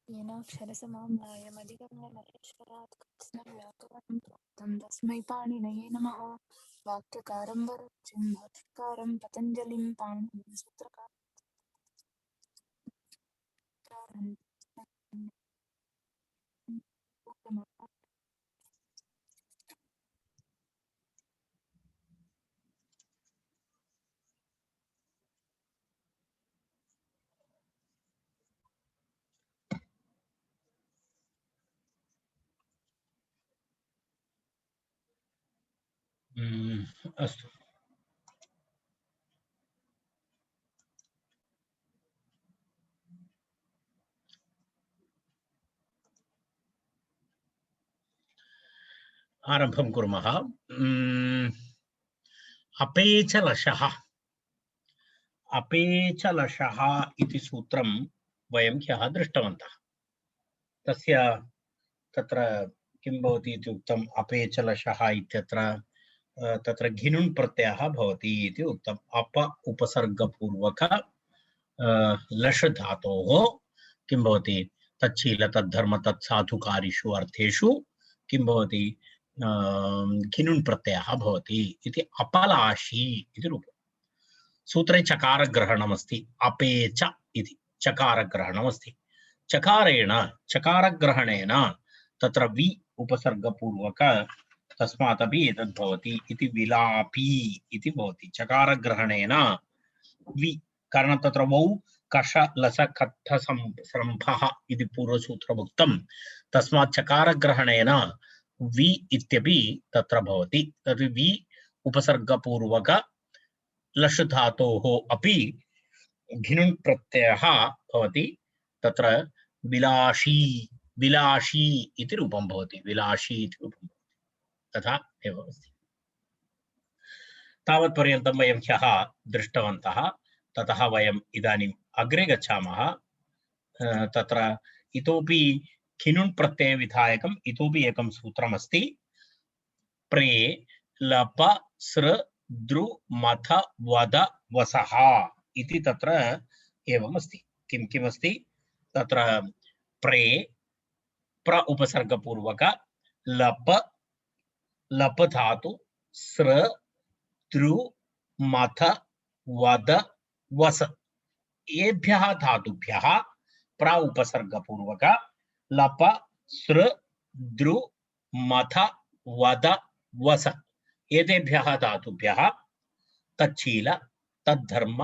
येनाक्षरसमां न्यायमधिगम्य महेश्वरात् कृत्स्नं व्याकरणं प्रोक्तं तस्मै पाणिनये नमः। वाक्यकारं वररुचिं भाष्यकारं पतञ्जलिं पाणिनिं सूत्रकारं अस्तु आरम्भं कुर्मः। अपेचलशः अपेचलशः इति सूत्रं वयं ह्यः दृष्टवन्तः। तस्य तत्र किं भवति इति उक्तम् अपेचलशः इत्यत्र तत्र घिनुन् प्रत्ययः भवति इति उक्तम्। अप उपसर्गपूर्वक लष धातोः किं भवति तच्छील तद्धर्म तत्साधुकारिषु अर्थेषु किं भवति घिनुन् प्रत्ययः भवति इति अपलाशी इति रूपम्। सूत्रे चकारग्रहणमस्ति अपेच इति चकारग्रहणमस्ति। चकारेण चकारग्रहणेन तत्र वि उपसर्गपूर्वक तस्मादपि एतद् भवति इति विलापी इति भवति। चकारग्रहणेन वि कारण तत्र वौ कष लस कत्थ संरम्भः इति पूर्वसूत्रमुक्तं तस्मात् चकारग्रहणेन वि इत्यपि तत्र भवति। तद् वि उपसर्गपूर्वक लष धातोः अपि घिनुन् प्रत्ययः भवति। तत्र विलाशी विलाशी इति रूपं भवति। विलाशी इति रूपं तथा एव अस्ति। तावत्पर्यन्तं वयं ह्यः दृष्टवन्तः। ततः वयम् इदानीम् अग्रे गच्छामः। तत्र इतोपि खिनुन् प्रत्ययविधायकम् इतोपि एकं सूत्रमस्ति। प्रे लप सृ द्रु मथ वद वसः इति तत्र एवमस्ति। किं किमस्ति तत्र प्रे प्र उपसर्गपूर्वक लप लप धातु सृ द्रु मथ वद वस एभ्यः धातुभ्यः प्र उपसर्गपूर्वक लप सृ द्रु मथ वद वस एतेभ्यः धातुभ्यः तच्छील तद्धर्म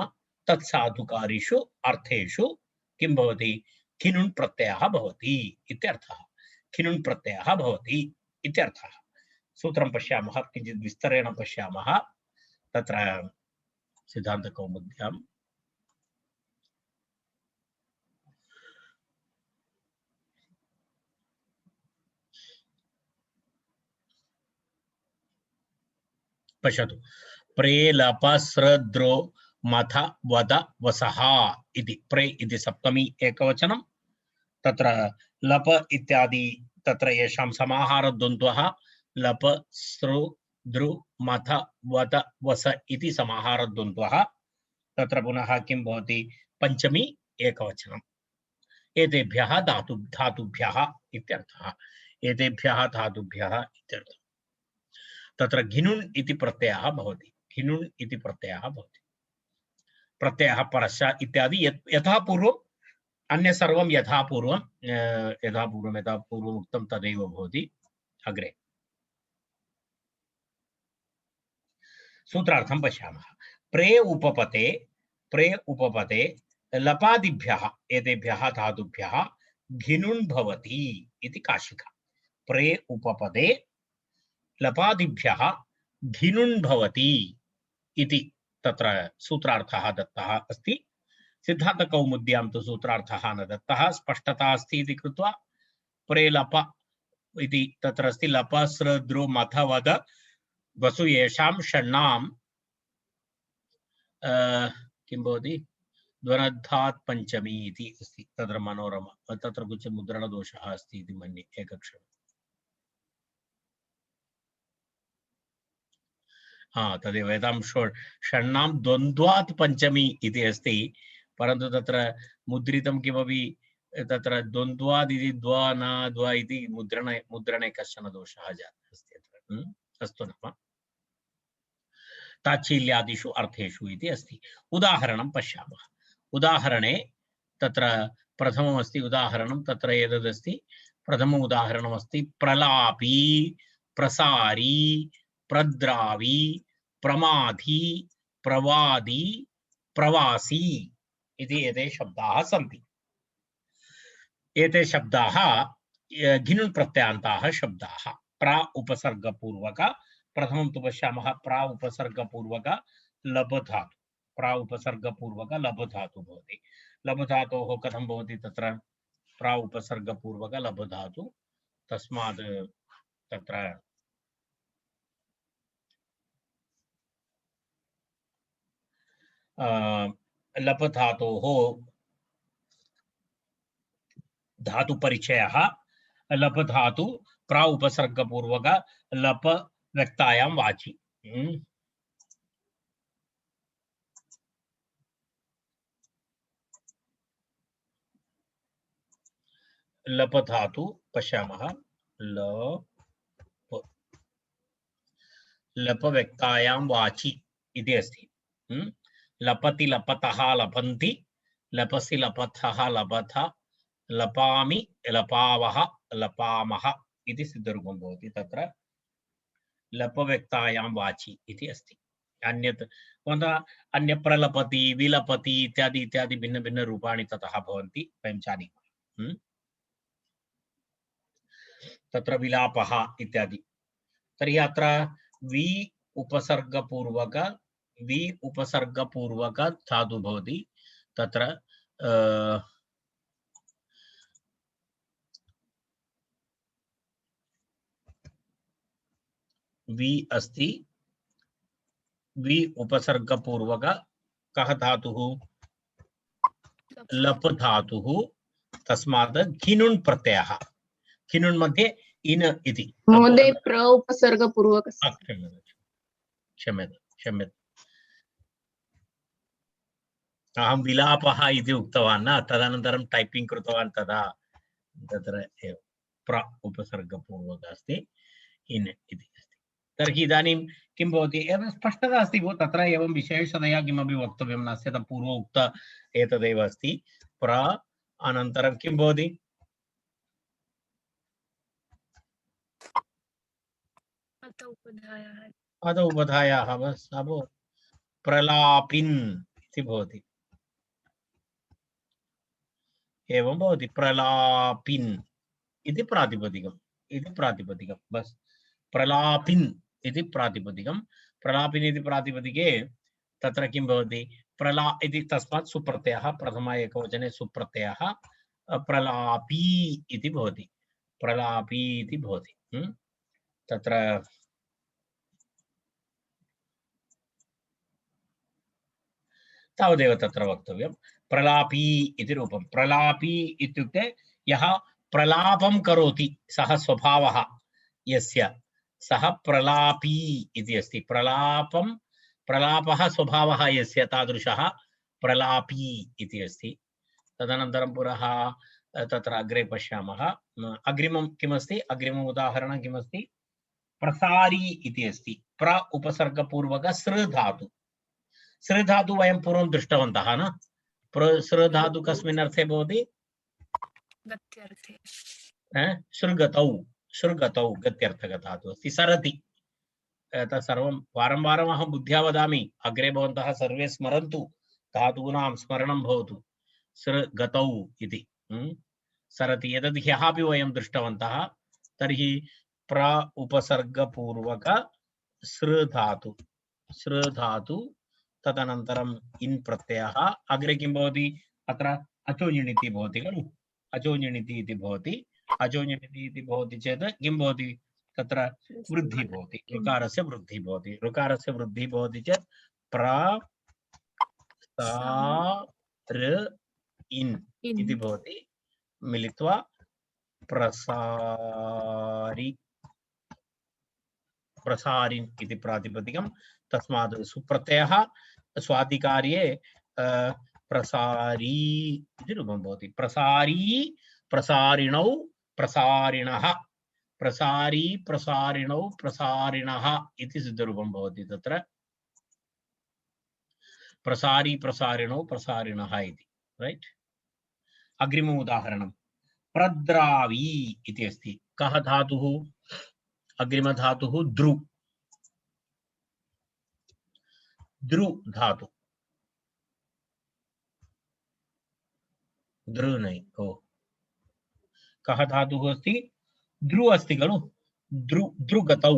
तत्साधुकारिषु अर्थेषु किं भवति खिनुन् प्रत्ययः भवति इत्यर्थः। खिनुन् प्रत्ययः भवति इत्यर्थः। सूत्रं पश्यामः, किञ्चित् विस्तरेण पश्यामः। तत्र सिद्धान्तकौमुद्यां पश्यतु। प्रेलपस्रद्रो मथ वद वसः इति प्रे इति सप्तमी एकवचनं। तत्र लप इत्यादि तत्र येषां समाहारद्वन्द्वः लप सृ द्रु मथ वद वस इति समाहारद्वन्द्वः। तत्र पुनः किं भवति पञ्चमी एकवचनम्। एतेभ्यः धातुभ्यः इत्यर्थः। एतेभ्यः धातुभ्यः इत्यर्थः। तत्र घिनुन् इति प्रत्ययः भवति। घिनुन् इति प्रत्ययः भवति। प्रत्ययः परश्च इत्यादि यथा पूर्वम् अन्य सर्वं यथा पूर्वम् उक्तं तदेव भवति। अग्रे सूत्रार्थं पश्यामः। प्रे उपपते लपादिभ्यः एतेभ्यः धातुभ्यः घिनुन् भवति इति काशिका। प्रे उपपदे लपादिभ्यः घिनुन् भवति इति तत्र सूत्रार्थः दत्तः अस्ति। सिद्धान्तकौमुद्यां तु सूत्रार्थः न दत्तः, स्पष्टता अस्ति इति कृत्वा प्रेलप इति तत्र अस्ति। लप सृ द्रु मथ वद वसु येषां षण्णां किं भवति द्वनद्धात् पञ्चमी इति अस्ति। तत्र मनोरमा तत्र किञ्चित् मुद्रणदोषः अस्ति इति मन्ये। एकक्षणम्। तदेव यदां षण्णां द्वन्द्वात् पञ्चमी इति अस्ति, परन्तु तत्र मुद्रितं किमपि तत्र द्वन्द्वादिति द्वा न द्वा इति मुद्रणे कश्चन दोषः जातः अस्ति अत्र। अस्तु नाम ताच्छील्यादिषु अर्थेषु इति अस्ति। उदाहरणं पश्यामः। उदाहरणे तत्र प्रथममस्ति उदाहरणं, तत्र एतदस्ति प्रथमम् उदाहरणमस्ति प्रलापी, प्रसारी, प्रद्रावी, प्रमाधी, प्रवादी, प्रवासी इति एते शब्दाः सन्ति। एते शब्दाः घिनुन् प्रत्ययान्ताः शब्दाः। प्रा उपसर्गपूर्वक, प्रथमं तु पश्यामः प्रा उपसर्गपूर्वक लभ धातु। प्रा उपसर्गपूर्वक लभ धातु भवति। लभ धातोः कथं भवति तत्र प्रा उपसर्गपूर्वक लभ धातु, तस्मात् तत्र लभ धातोः धातु परिचयः लप धातु प्रा उपसर्गपूर्वक लप व्यक्तायां वाचि। लप धातु पश्यामः, लप व्यक्तायां वाचि इति अस्ति। लपति लपतः लपन्ति, लपसि लपथः लपथ, लपामि लपावः लपामः इति सिद्धरूपं भवति। तत्र लपव्यक्तायां वाचि इति अस्ति। अन्यत् अन्य प्रलपति, विलपति इत्यादि इत्यादि भिन्न भिन्न रूपाणि ततः भवन्ति, वयं जानीमः। तत्र विलापः इत्यादि। तर्हि अत्र वि उपसर्गपूर्वक धातु भवति। तत्र वि अस्ति, वि उपसर्गपूर्वक कः धातुः? लप धातुः। तस्मात् घिनुन् प्रत्ययः। घिनुन् मध्ये इन इति। महोदय प्र उपसर्गपूर्वक। क्षम्यतां। अहं विलापः इति उक्तवान् न, तदनन्तरं टैपिङ्ग् कृतवान् तदा तत्र प्र उपसर्गपूर्वक अस्ति, इन इति अस्ति। तर्हि इदानीं किं भवति? एवं स्पष्टता अस्ति भो, तत्र एवं विशेषतया किमपि वक्तव्यं नास्ति। तत् पूर्व उक्त एतदेव अस्ति। प्र अनन्तरं किं भवति? अध उपधायाः बस् अभवत्। प्रलापिन् इति भवति। एवं भवति, प्रलापिन् इति प्रातिपदिकं बस्। प्रलापिन् इति प्रातिपदिकं। प्रलापिन् इति प्रातिपदिके तत्र किं भवति? प्रला इति, तस्मात् सुप्रत्ययः, प्रथम एकवचने सुप्रत्ययः प्रलापी इति भवति। प्रलापी इति भवति। तत्र तावदेव तत्र वक्तव्यं। प्रलापी इति रूपं। प्रलापी इत्युक्ते यः प्रलापं करोति, सः स्वभावः यस्य, सः प्रलापी इति अस्ति। प्रलापः स्वभावः यस्य, तादृशः प्रलापी इति अस्ति। तदनन्तरं पुनः तत्र अग्रे पश्यामः। अग्रिमं किमस्ति? अग्रिमम् उदाहरणं किमस्ति? प्रसारी इति अस्ति। प्र उपसर्गपूर्वक सृ धातु। सृ धातु वयं पूर्वं दृष्टवन्तः न? सृ धातु कस्मिन् अर्थे भवति? गत्यर्थे। सृगतौ गत्यर्थक धातु अस्ति। सरति, तत्सर्वं वारं वारम् अहं बुद्ध्या वदामि, अग्रे भवन्तः सर्वे स्मरन्तु, धातूनां स्मरणं भवतु। सृगतौ इति सरति, एतद् ह्यः अपि वयं दृष्टवन्तः। तर्हि प्र उपसर्गपूर्वक सृ धातु, तदनन्तरम् इन् प्रत्ययः। अग्रे किं भवति? अत्र अचोञिणिति भवति खलु? अचोञिणिति इति भवति। अचोञिणिति इति भवति चेत् किं भवति? तत्र वृद्धिः भवति, ऋकारस्य वृद्धिः भवति। ऋकारस्य वृद्धिः भवति चेत् प्र सा ऋ इन् इति भवति, मिलित्वा प्रसारिन् इति प्रातिपदिकं। तस्मात् सुप्रत्ययः स्वादिकार्ये प्रसारी इति रूपं भवति। प्रसारी प्रसारिणौ प्रसारिणः, प्रसारी प्रसारिणौ प्रसारिणः इति सिद्धरूपं भवति। तत्र प्रसारी प्रसारिणौ प्रसारिणः इति, राइट। अग्रिम उदाहरणं प्रद्रावी इति अस्ति। कः धातुः? अग्रिम धातुः द्रु, द्रु धातु, द्रु नहीं, ओ कः धातुः अस्ति? द्रु अस्ति खलु, द्रु, द्रुगतौ,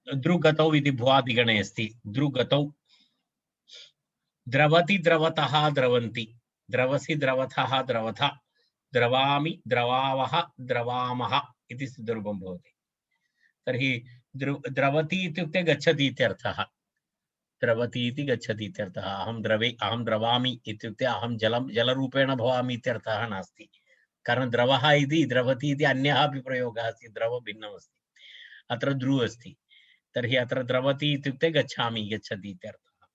द्रुगतौ इति भुवादिगणे अस्ति। द्रुगतौ द्रवति द्रवतः द्रवन्ति, द्रवसि द्रवतः द्रवथ, द्रवामि द्रवावः द्रवामः इति सिद्धरूपं भवति। तर्हि द्रवति इत्युक्ते गच्छति इत्यर्थः, द्रवति इति गच्छति इत्यर्थः। अहं द्रवामि इत्युक्ते अहं जलरूपेण भवामि इत्यर्थः नास्ति। कारण द्रवः इति द्रवति इति अन्यः अपि प्रयोगः अस्ति, द्रव भिन्नमस्ति, अत्र द्रु अस्ति। तर्हि अत्र द्रवति इत्युक्ते गच्छामि, गच्छति इत्यर्थः।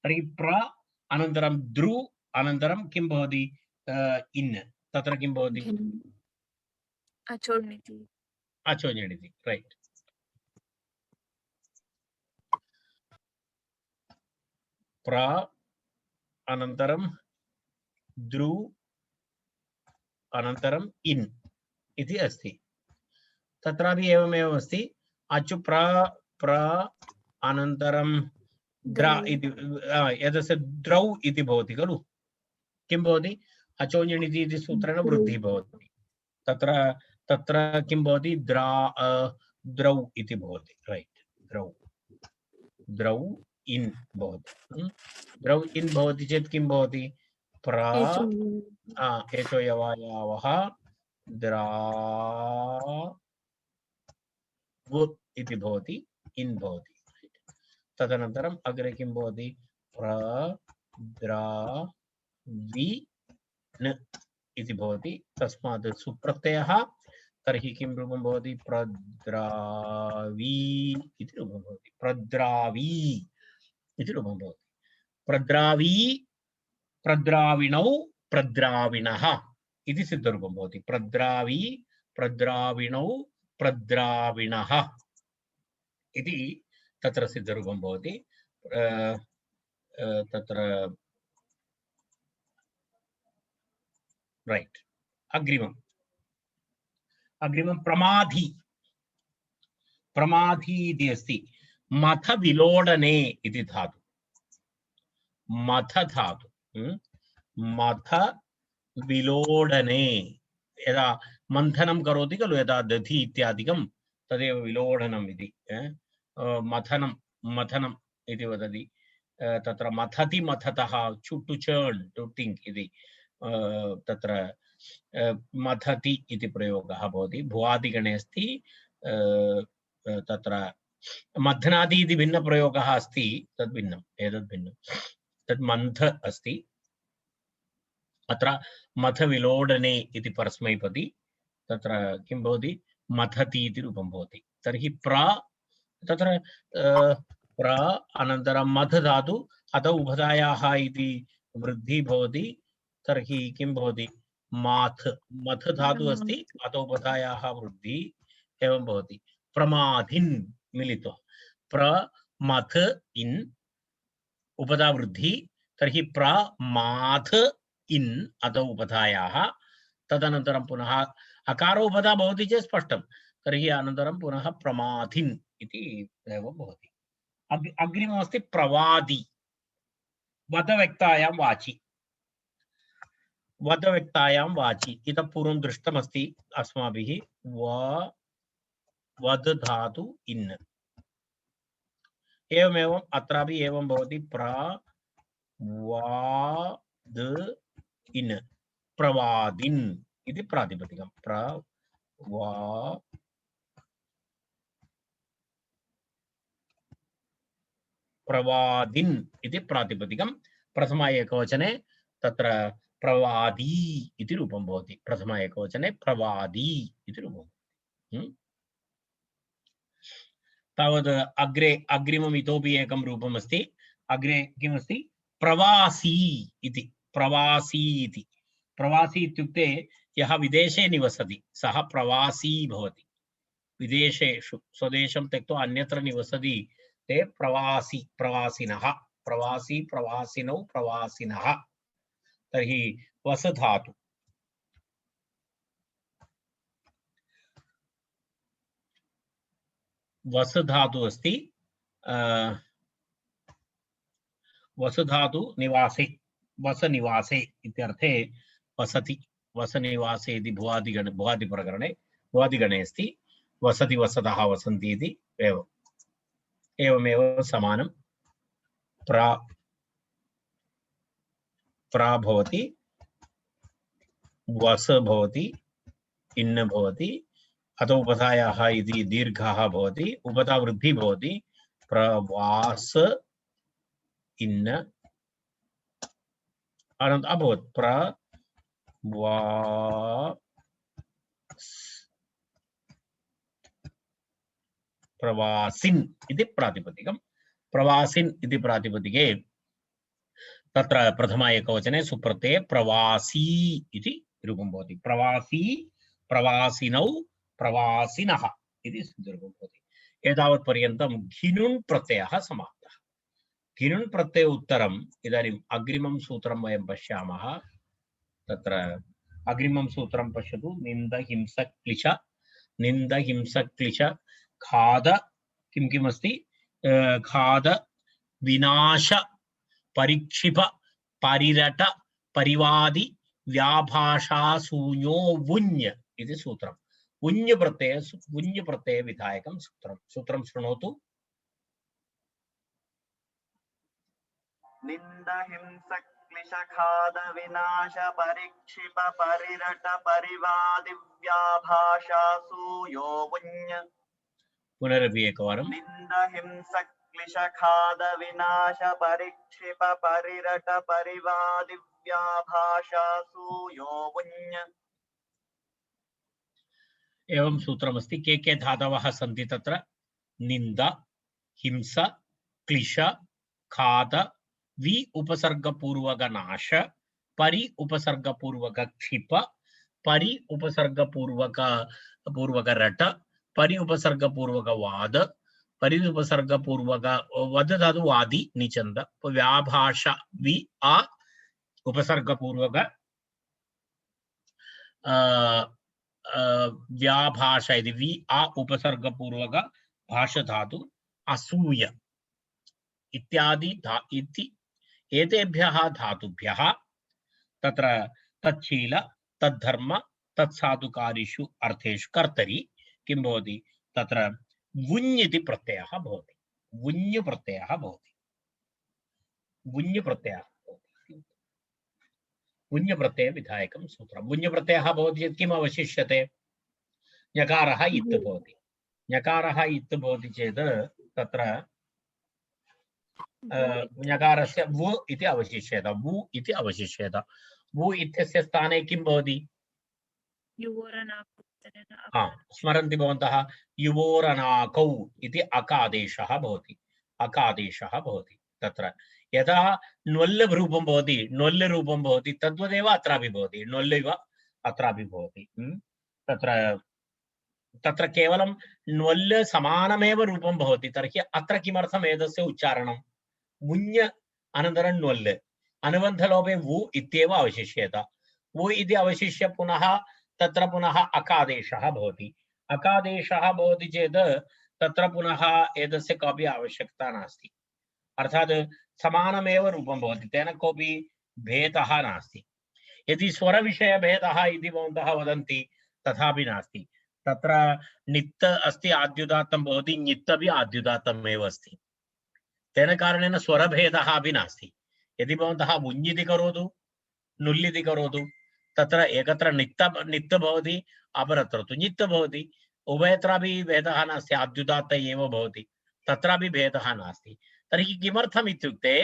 तर्हि प्र अनन्तरं द्रु अनन्तरं किं भवति? इन्, तत्र किं भवति? अचोर्निति, अचोञ्यणिति, रैट्। प्र अनन्तरं द्रु अनन्तरम् इन् इति अस्ति। तत्रापि एवमेव अस्ति। अचु प्र अनन्तरं द्रा इति एतस्य द्रौ इति भवति खलु। किं भवति? अचोञ्यणिति इति सूत्रेण वृद्धिः भवति। तत्र किं भवति? द्रौ इति भवति, रैट्। द्रौ इन् भवति। द्रौ इन् भवति चेत् किं भवति? प्र एचो यवायावः द्रा इति भवति, इन् भवति। तदनन्तरम् अग्रे किं भवति? प्रद्रावि न इति भवति। तस्मात् सुप्रत्ययः, तर्हि किं रूपं भवति? प्रद्रावी इति रूपं भवति। प्रद्रावी इति रूपं भवति। प्रद्रावी प्रद्राविणौ प्रद्राविणः इति सिद्धरूपं भवति। प्रद्रावी प्रद्राविणौ प्रद्राविणः इति तत्र सिद्धरूपं भवति। तत्र रैट्। अग्रिमं प्रमाधी, प्रमाधी इति अस्ति। मथ विलोडने इति धातु, मथ धातु, मथ विलोडने, यदा मन्थनं करोति खलु, यदा दधि इत्यादिकं, तदेव विलोडनम् इति। मथनं, मथनम् इति वदति। तत्र मथति मथतः, टु चर्न्, टु थिङ्क् इति तत्र मथति इति प्रयोगः भवति। भुवादिगणे अस्ति। तत्र मथनादि इति भिन्नप्रयोगः अस्ति, तद् भिन्नम्, एतद् भिन्नं। तद् मन्थ अस्ति। अत्र मथ विलोडने इति परस्मैपदी, तत्र किं भवति? मथति इति रूपं भवति। तर्हि तत्र प्र अनन्तरं मथ धातु, अत उभधायाः इति वृद्धिः भवति। तर्हि किं भवति? माथ, मथ धातु अस्ति, अत उभधायाः वृद्धिः एवं भवति। प्रमाधिन् मिलित्वा प्रमथ इन् उपधा वृद्धि, तर्हि प्रमाथ इन् अत उपधायाः। तदनन्तरं पुनः अकारोपधा भवति चेत् स्पष्टं, तर्हि अनन्तरं पुनः प्रमाथिन् इति एवं भवति। अग्रिममस्ति प्रवादी, वदव्यक्तायां वाचि, वदव्यक्तायां वाचि। इतः पूर्वं दृष्टमस्ति अस्माभिः। वद धातु इन्, एवमेवम् अत्रापि एवं भवति। प्रवाद इन्, प्रवादिन् इति प्रातिपदिकं। प्रवादिन् इति प्रातिपदिकं। प्रथम एकवचने तत्र प्रवादी इति रूपं भवति। प्रथम एकवचने प्रवादी इति रूपं। तावद् अग्रे अग्रिमम् इतोपि एकं रूपम् अस्ति। अग्रे किमस्ति? प्रवासी इति। प्रवासी इति। प्रवासी इत्युक्ते यः विदेशे निवसति सः प्रवासी भवति। विदेशेषु स्वदेशं त्यक्त्वा अन्यत्र निवसति ते प्रवासी प्रवासिनः। प्रवासी प्रवासिनौ प्रवासिनः। तर्हि वस धातु वस धातु अस्ति। वस धातु निवासे वस निवासे इत्यर्थे वसति वस निवासे इति भुवादिप्रकरणे भुवादिगणे अस्ति। वसति वसतः वसन्ति इति एवमेव समानं। प्रा भवति, वस भवति, इन्न भवति, अतो उपधायाः इति दीर्घः भवति, उपधा वृद्धि भवति। प्रवास इन्न अनन्त अभवत् प्रवासिन् इति प्रातिपदिकम्। प्रवासिन् इति प्रातिपदिके तत्र प्रथम एकवचने सुप्रत्यये प्रवासी इति रूपं भवति। प्रवासी प्रवासिनौ प्रवासिनः इति रूपं भवति। एतावत् पर्यन्तं घिनुन् प्रत्ययः समाप्तः। घिनुन् प्रत्यय उत्तरम् इदानीम् अग्रिमं सूत्रं वयं पश्यामः। तत्र अग्रिमं सूत्रं पश्यतु। निन्द हिंस क्लिश, निन्द हिंस क्लिश, खाद किं किमस्ति? खाद विनाश परिक्षिप परिरट परिवादि व्याभाषा शून्यो वुञ् इति सूत्रम्। वुञ् प्रत्यय विधायकं सूत्रं। सूत्रं शृणोतु। निन्द हिंस क्लिश खाद विनाश परिक्षिप परिरट परिवादि व्याभाषा शून्यो वुञ्। पुनरपि एकवारं। निन्द हिंस क्लिश खाद विनाश परिक्षिप परिरट परिवादि व्याभाषा शून्यो वुञ्। एवं सूत्रमस्ति। के धातवः सन्ति तत्र? निन्द हिंस क्लिश खाद वि उपसर्गपूर्वक नाश परि उपसर्गपूर्वक क्षिप परि उपसर्गपूर्वक रट परि उपसर्गपूर्वक वाद परि उपसर्गपूर्वक वद धातु वादि निचंद व्याभाषा वि आ उपसर्गपूर्वक व्याभाषा इति वि आ उपसर्गपूर्वक भाषा धातु असूय इत्यादि एतेभ्यः धातुभ्यः तत्र तच्छील तद्धर्म तत्साधुकारिषु अर्थेषु कर्तरि किं भवति? तत्र वुञ् इति प्रत्ययः भवति। वुञ् प्रत्ययः भवति। वुञ् प्रत्ययः भवति। वुञ् प्रत्यय विधायकं सूत्रं। वुञ् प्रत्ययः भवति चेत् किम् अवशिष्यते? ञकारः इत् भवति। ञकारः इत् भवति चेत् तत्र ञकारस्य वु इति अवशिष्येत। वु इति अवशिष्येत। वु इत्यस्य स्थाने किं भवति? स्मरन्ति भवन्तः? युवोरनाकौ इति अकादेशः भवति। अकादेशः भवति। तत्र यदा ण्वल् रूपं भवति, ण्वल् रूपं भवति तद्वदेव अत्रापि भवति। ण्वल् इव अत्रापि भवति। तत्र केवलं ण्वल् समानमेव रूपं भवति। तर्हि अत्र किमर्थम् एतस्य उच्चारणं? वुञ् अनन्तरं ण्वल् अनुबन्धलोपे वु इत्येव अवशिष्येत। वु इति अवशिष्य पुनः तत्र पुनः अकादेशः भवति। अकादेशः भवति चेत् तत्र पुनः एतस्य कापि आवश्यकता नास्ति। अर्थात् समानमेव रूपं भवति। तेन कोऽपि भेदः नास्ति। यदि स्वरविषयभेदः इति भवन्तः वदन्ति तथापि नास्ति। तत्र नित् अस्ति आद्युदात्तं भवति, ञित् अपि आद्युदात्तमेव अस्ति। तेन कारणेन स्वरभेदः अपि नास्ति। यदि भवन्तः वुञ् इति करोतु नुल् इति करोतु तत्र एकत्र नित् भवति अपरत्र तु ञित् भवति। उभयत्रापि भेदः नास्ति। आद्युदात्त एव भवति। तत्रापि भेदः नास्ति। तर्हि किमर्थम् इत्युक्ते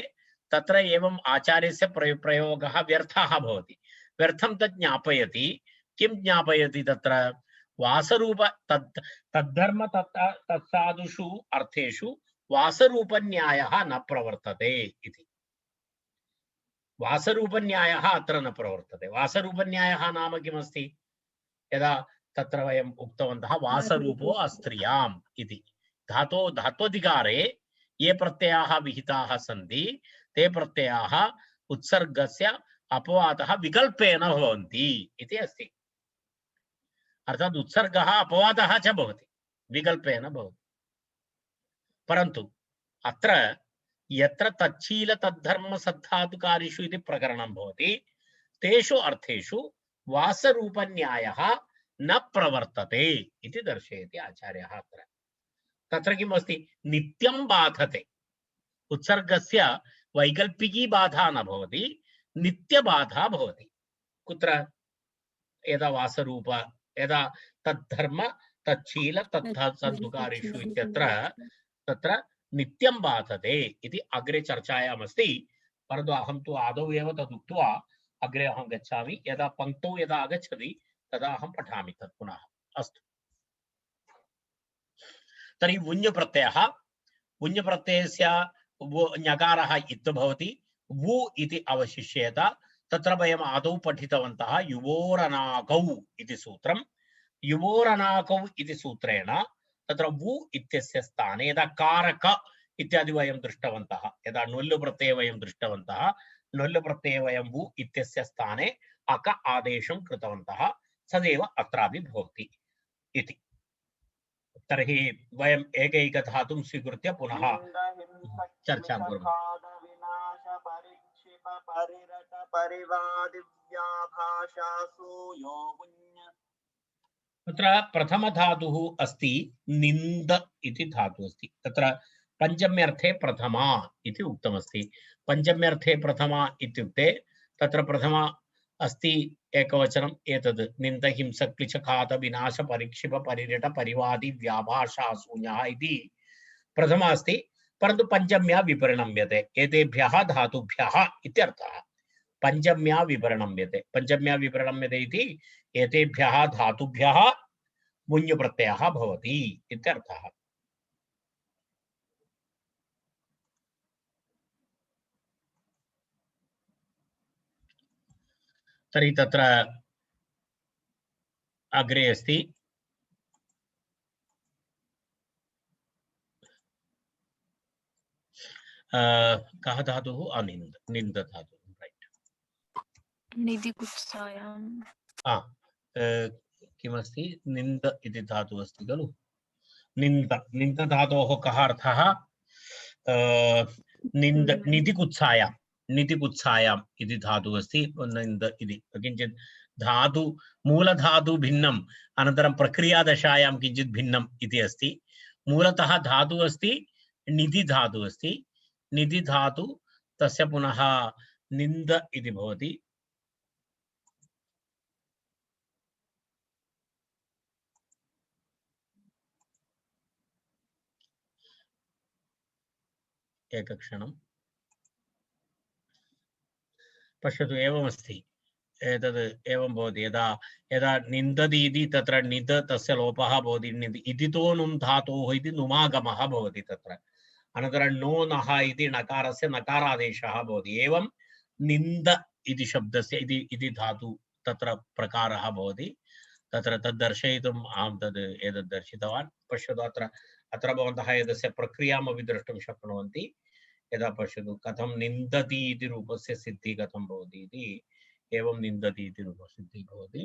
तत्र एवम् आचार्यस्य प्रयोगः व्यर्थः भवति। व्यर्थं तत् ज्ञापयति। किं ज्ञापयति? तत्र वासरूप तद्धर्म तत्साधुषु अर्थेषु वासरूपन्यायः न प्रवर्तते इति। वासरूपन्यायः अत्र न प्रवर्तते। वासरूपन्यायः नाम किमस्ति? यदा तत्र वयम् उक्तवन्तः वासरूपो अस्त्रियाम् इति। धात्वधिकारे ये प्रत्ययाः विहिताः सन्ति ते प्रत्ययाः उत्सर्गस्य अपवादः विकल्पेन भवन्ति इति अस्ति। अर्थात् उत्सर्गः अपवादः च भवति, विकल्पेन भवति। परन्तु अत्र यत्र तच्छील तद्धर्म सद्धातुकारिषु इति प्रकरणं भवति तेषु अर्थेषु वासरूपन्यायः न प्रवर्तते इति दर्शयति आचार्यः। अत्र तत्र किम् अस्ति? नित्यं बाधते। उत्सर्गस्य वैकल्पिकी बाधा न भवति, नित्यबाधा भवति। कुत्र? यदा वासरूप, यदा तद्धर्म तच्छील तत्सद्धातुकारिषु इत्यत्र तत्र नित्यं बाधते इति अग्रे चर्चायामस्ति। परन्तु अहं तु आदौ एव तदुक्त्वा अग्रे अहं गच्छामि। यदा पङ्क्तौ यदा आगच्छति तदा अहं पठामि तत् पुनः। अस्तु, तर्हि वुञ् प्रत्ययः, वुञ् प्रत्ययस्य ञकारः इत् भवति, वु इति अवशिष्येत। तत्र वयम् आदौ पठितवन्तः युवोरनाकौ इति सूत्रं। युवोरनाकौ इति सूत्रेण तत्र वु इत्यस्य स्थाने यदा कारक इत्यादि वयं दृष्टवन्तः, यदा नोल्लु प्रत्यये वयं दृष्टवन्तः, नोल्लु प्रत्यये वयं वु इत्यस्य स्थाने अक आदेशं कृतवन्तः, सदैव अत्रापि भवति इति। तर्हि वयम् एकैकधातुं स्वीकृत्य पुनः चर्चां कुर्मः। तत्र प्रथमधातुः अस्ति निन्द इति धातुः अस्ति। तत्र पञ्चम्यर्थे प्रथमा इति उक्तमस्ति। पञ्चम्यर्थे प्रथमा इत्युक्ते तत्र प्रथमा अस्ति एकवचनम् एतद् निन्द हिंस क्लिश खाद विनाश परिक्षिप परिरट परिवादि व्याभाषा शून्यः इति प्रथमा अस्ति। परन्तु पञ्चम्या विपरिणम्यते। एतेभ्यः धातुभ्यः इत्यर्थः। पञ्चम्या विपरिणम्यते। पञ्चम्या विपरिणम्यते इति एतेभ्यः धातुभ्यः वुञ् प्रत्ययः भवति इत्यर्थः। तर्हि तत्र अग्रे अस्ति कः धातुः? अनिन्द, निन्द धातुः, रैट्। निधिकुत्सायाम् किमस्ति? निन्द इति धातुः अस्ति खलु। निन्द, निन्द धातोः कः अर्थः? निन्द निधिकुत्सायां, निधिकुत्सायाम् इति धातुः अस्ति निन्द इति। किञ्चित् धातु मूलधातु भिन्नम्, अनन्तरं प्रक्रियादशायां किञ्चित् भिन्नम् इति अस्ति। मूलतः धातुः अस्ति निधि धातुः अस्ति। निधि धातु तस्य पुनः निन्द इति भवति। एकक्षणं पश्यतु, एवमस्ति। एतद् एवं भवति। यदा यदा निन्दति इति तत्र निद तस्य लोपः भवति। इदितो नुम् धातोः इति नुमागमः भवति तत्र। अनन्तरं नो नः इति नकारस्य नकारादेशः भवति। एवं निन्द इति शब्दस्य इति धातु तत्र प्रकारः भवति। तत्र तद् दर्शयितुम् अहं तद् एतद् दर्शितवान्। पश्यतु, अत्र भवन्तः एतस्य प्रक्रियामपि द्रष्टुं शक्नुवन्ति। यदा पश्यतु कथं निन्दति इति रूपस्य सिद्धिः कथं भवति इति। एवं निन्दति इति रूपसिद्धिः भवति।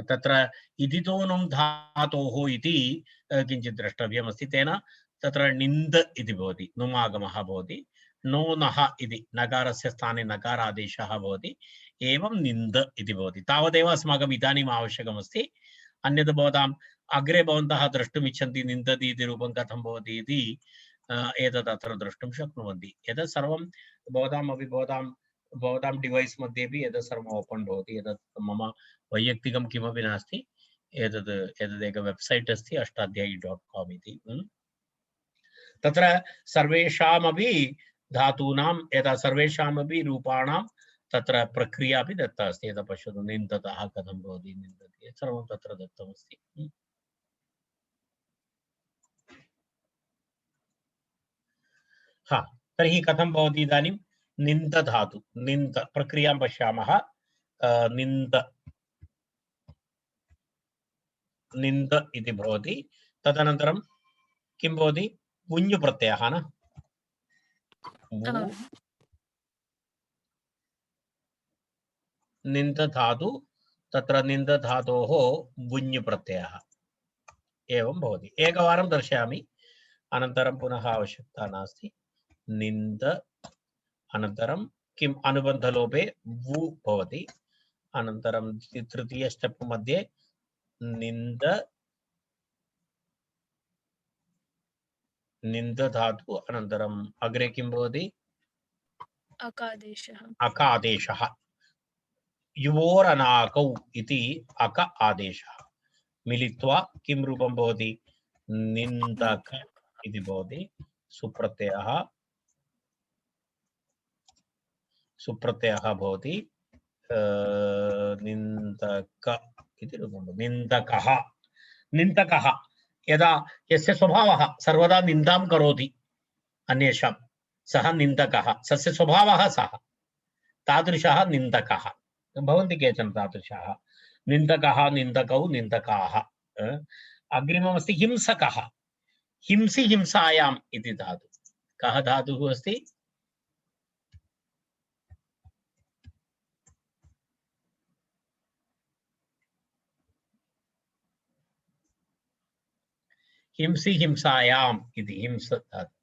तत्र इदितो नुम् धातोः इति किञ्चित् द्रष्टव्यमस्ति। तेन तत्र निन्द इति भवति, नुमागमः भवति। नो नः इति नकारस्य स्थाने नकारादेशः भवति। एवं निन्द इति भवति। तावदेव अस्माकम् इदानीम् आवश्यकमस्ति। अन्यत् भवताम् अग्रे भवन्तः द्रष्टुम् इच्छन्ति निन्दति इति रूपं कथं भवति इति एतत् अत्र द्रष्टुं शक्नुवन्ति। एतत् सर्वं भवतामपि भवतां डिवैस् मध्येपि एतत् सर्वम् ओपन् भवति। एतत् मम वैयक्तिकं किमपि नास्ति। एतदेक वेब्सैट् अस्ति अष्टाध्यायी.com इति। तत्र सर्वेषामपि धातूनां यदा सर्वेषामपि रूपाणां तत्र प्रक्रिया अपि दत्ता अस्ति। यदा पश्यतु निन्दतः कथं भवति, निन्दति सर्वं तत्र दत्तमस्ति। हा, तर्हि कथं भवति इदानीं निन्द धातु, निन्द प्रक्रियां पश्यामः। निन्द निन्द इति भवति। तदनन्तरं किं भवति? वुञ् प्रत्ययः न? निन्द धातु, तत्र निन्द धातोः वुञ् प्रत्ययः एवं भवति। एकवारं दर्शयामि, अनन्तरं पुनः आवश्यकता नास्ति। निन्द अनन्तरं किम्? अनुबन्धलोपे वु भवति। अनन्तरं तृतीय स्टेप् मध्ये निन्द निन्द धातु, अनन्तरम् अग्रे किं भवति? अकादेशः। अकादेशः। युवोरनाकौ इति अक आदेशः मिलित्वा किं रूपं भवति? निन्दक इति भवति। सुप्रत्ययः भवति। निन्दक इति रूपं भवति। निन्दकः। निन्दकः यदा यस्य स्वभावः सर्वदा निन्दां करोति अन्येषां, सः निन्दकः। तस्य स्वभावः सः, तादृशः निन्दकः भवन्ति केचन तादृशाः। निन्दकः, निन्दकौ, निन्दकाः। अग्रिममस्ति हिंसकः। हिंसि हिंसायाम् इति धातु। कः धातुः अस्ति? हिंसि हिंसायाम् इति हिंस धातु।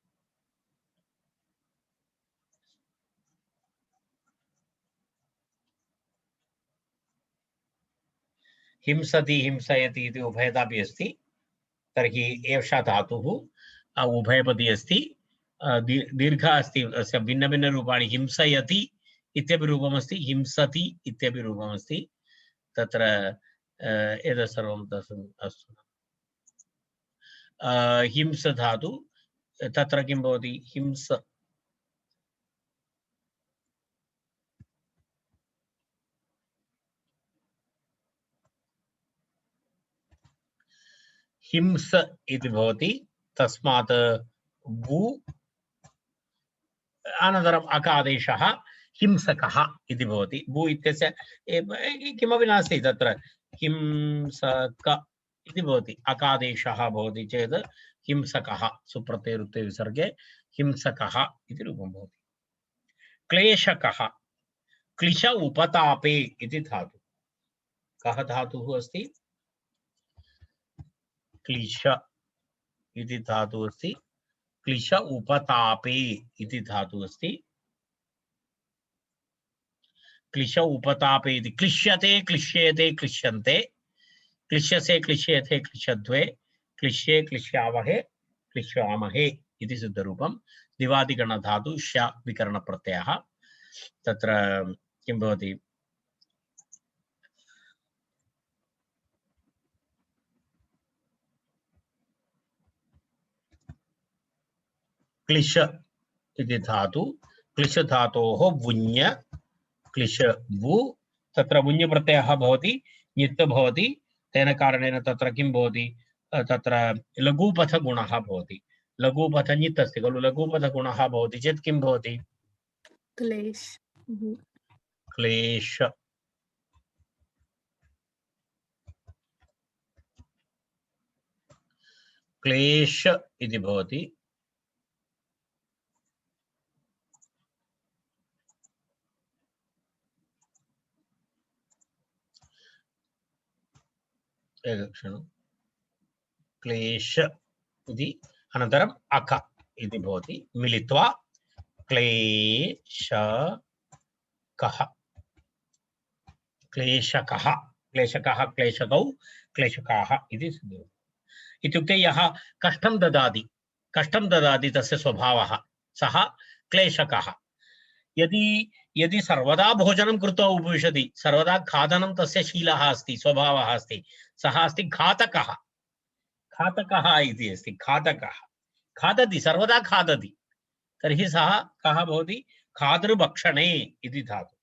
हिंसति हिंसयति इति उभयतापि अस्ति। तर्हि एषा धातुः उभयपदी अस्ति। दीर्घ अस्ति, तस्य भिन्नभिन्नरूपाणि। हिंसयति इत्यपि रूपमस्ति, हिंसति इत्यपि रूपमस्ति। तत्र एतत् सर्वं अस्तु। हिंस धातु, तत्र किं भवति? हिंस हिंस इति भवति। तस्मात् वु अनन्तरम् अकादेशः हिंसकः इति भवति। वु इत्यस्य किमपि नास्ति, तत्र हिंसक इति भवति। अकादेशः भवति चेत् हिंसकः, सुप्रत्यय रुत्ते विसर्गे हिंसकः इति रूपं भवति। क्लेशकः। क्लिश उपतापे इति धातु। कः धातुः अस्ति? क्लिश इति धातुः अस्ति। क्लिश उपतापे इति धातुः अस्ति। क्लिश उपतापे इति क्लिश्यते, क्लिश्येते, क्लिश्यन्ते, क्लिश्यसे, क्लिश्येते, क्लिश्यद्वे, क्लिश्ये, क्लिश्यावहे, क्लिश्यामहे इति सिद्धरूपं। दिवादिगण धातु श विकरण प्रत्ययः। तत्र किं भवति? क्लिश इति धातु। क्लिश धातोः वुञ्, क्लिश वु, तत्र वुञ् प्रत्ययः भवति, नित्य भवति। तेन कारणेन तत्र किं भवति? तत्र लघुपथ गुणः भवति। लघुपथ नित् अस्ति खलु, लघुपथ गुणः भवति चेत् किं भवति? क्लेश। क्लेश। क्लेश इति भवति। एकक्षणं। क्लेश इति अनन्तरम् अक इति भवति, मिलित्वा क्लेशकः। क्लेशकः, क्लेशकः, क्लेशकौ, क्लेशकाः इति सिद्धम्। इत्युक्ते यः कष्टं ददाति तस्य स्वभावः, सः क्लेशकः। यदि सर्वदा भोजनं कृत्वा उपविशति, सर्वदा खादनं तस्य शीलः अस्ति, स्वभावः अस्ति, सः अस्ति घातकः। घातकः इति अस्ति। घातकः खादति, सर्वदा खादति, तर्हि सः कः भवति? खादृभक्षणे इति धातु।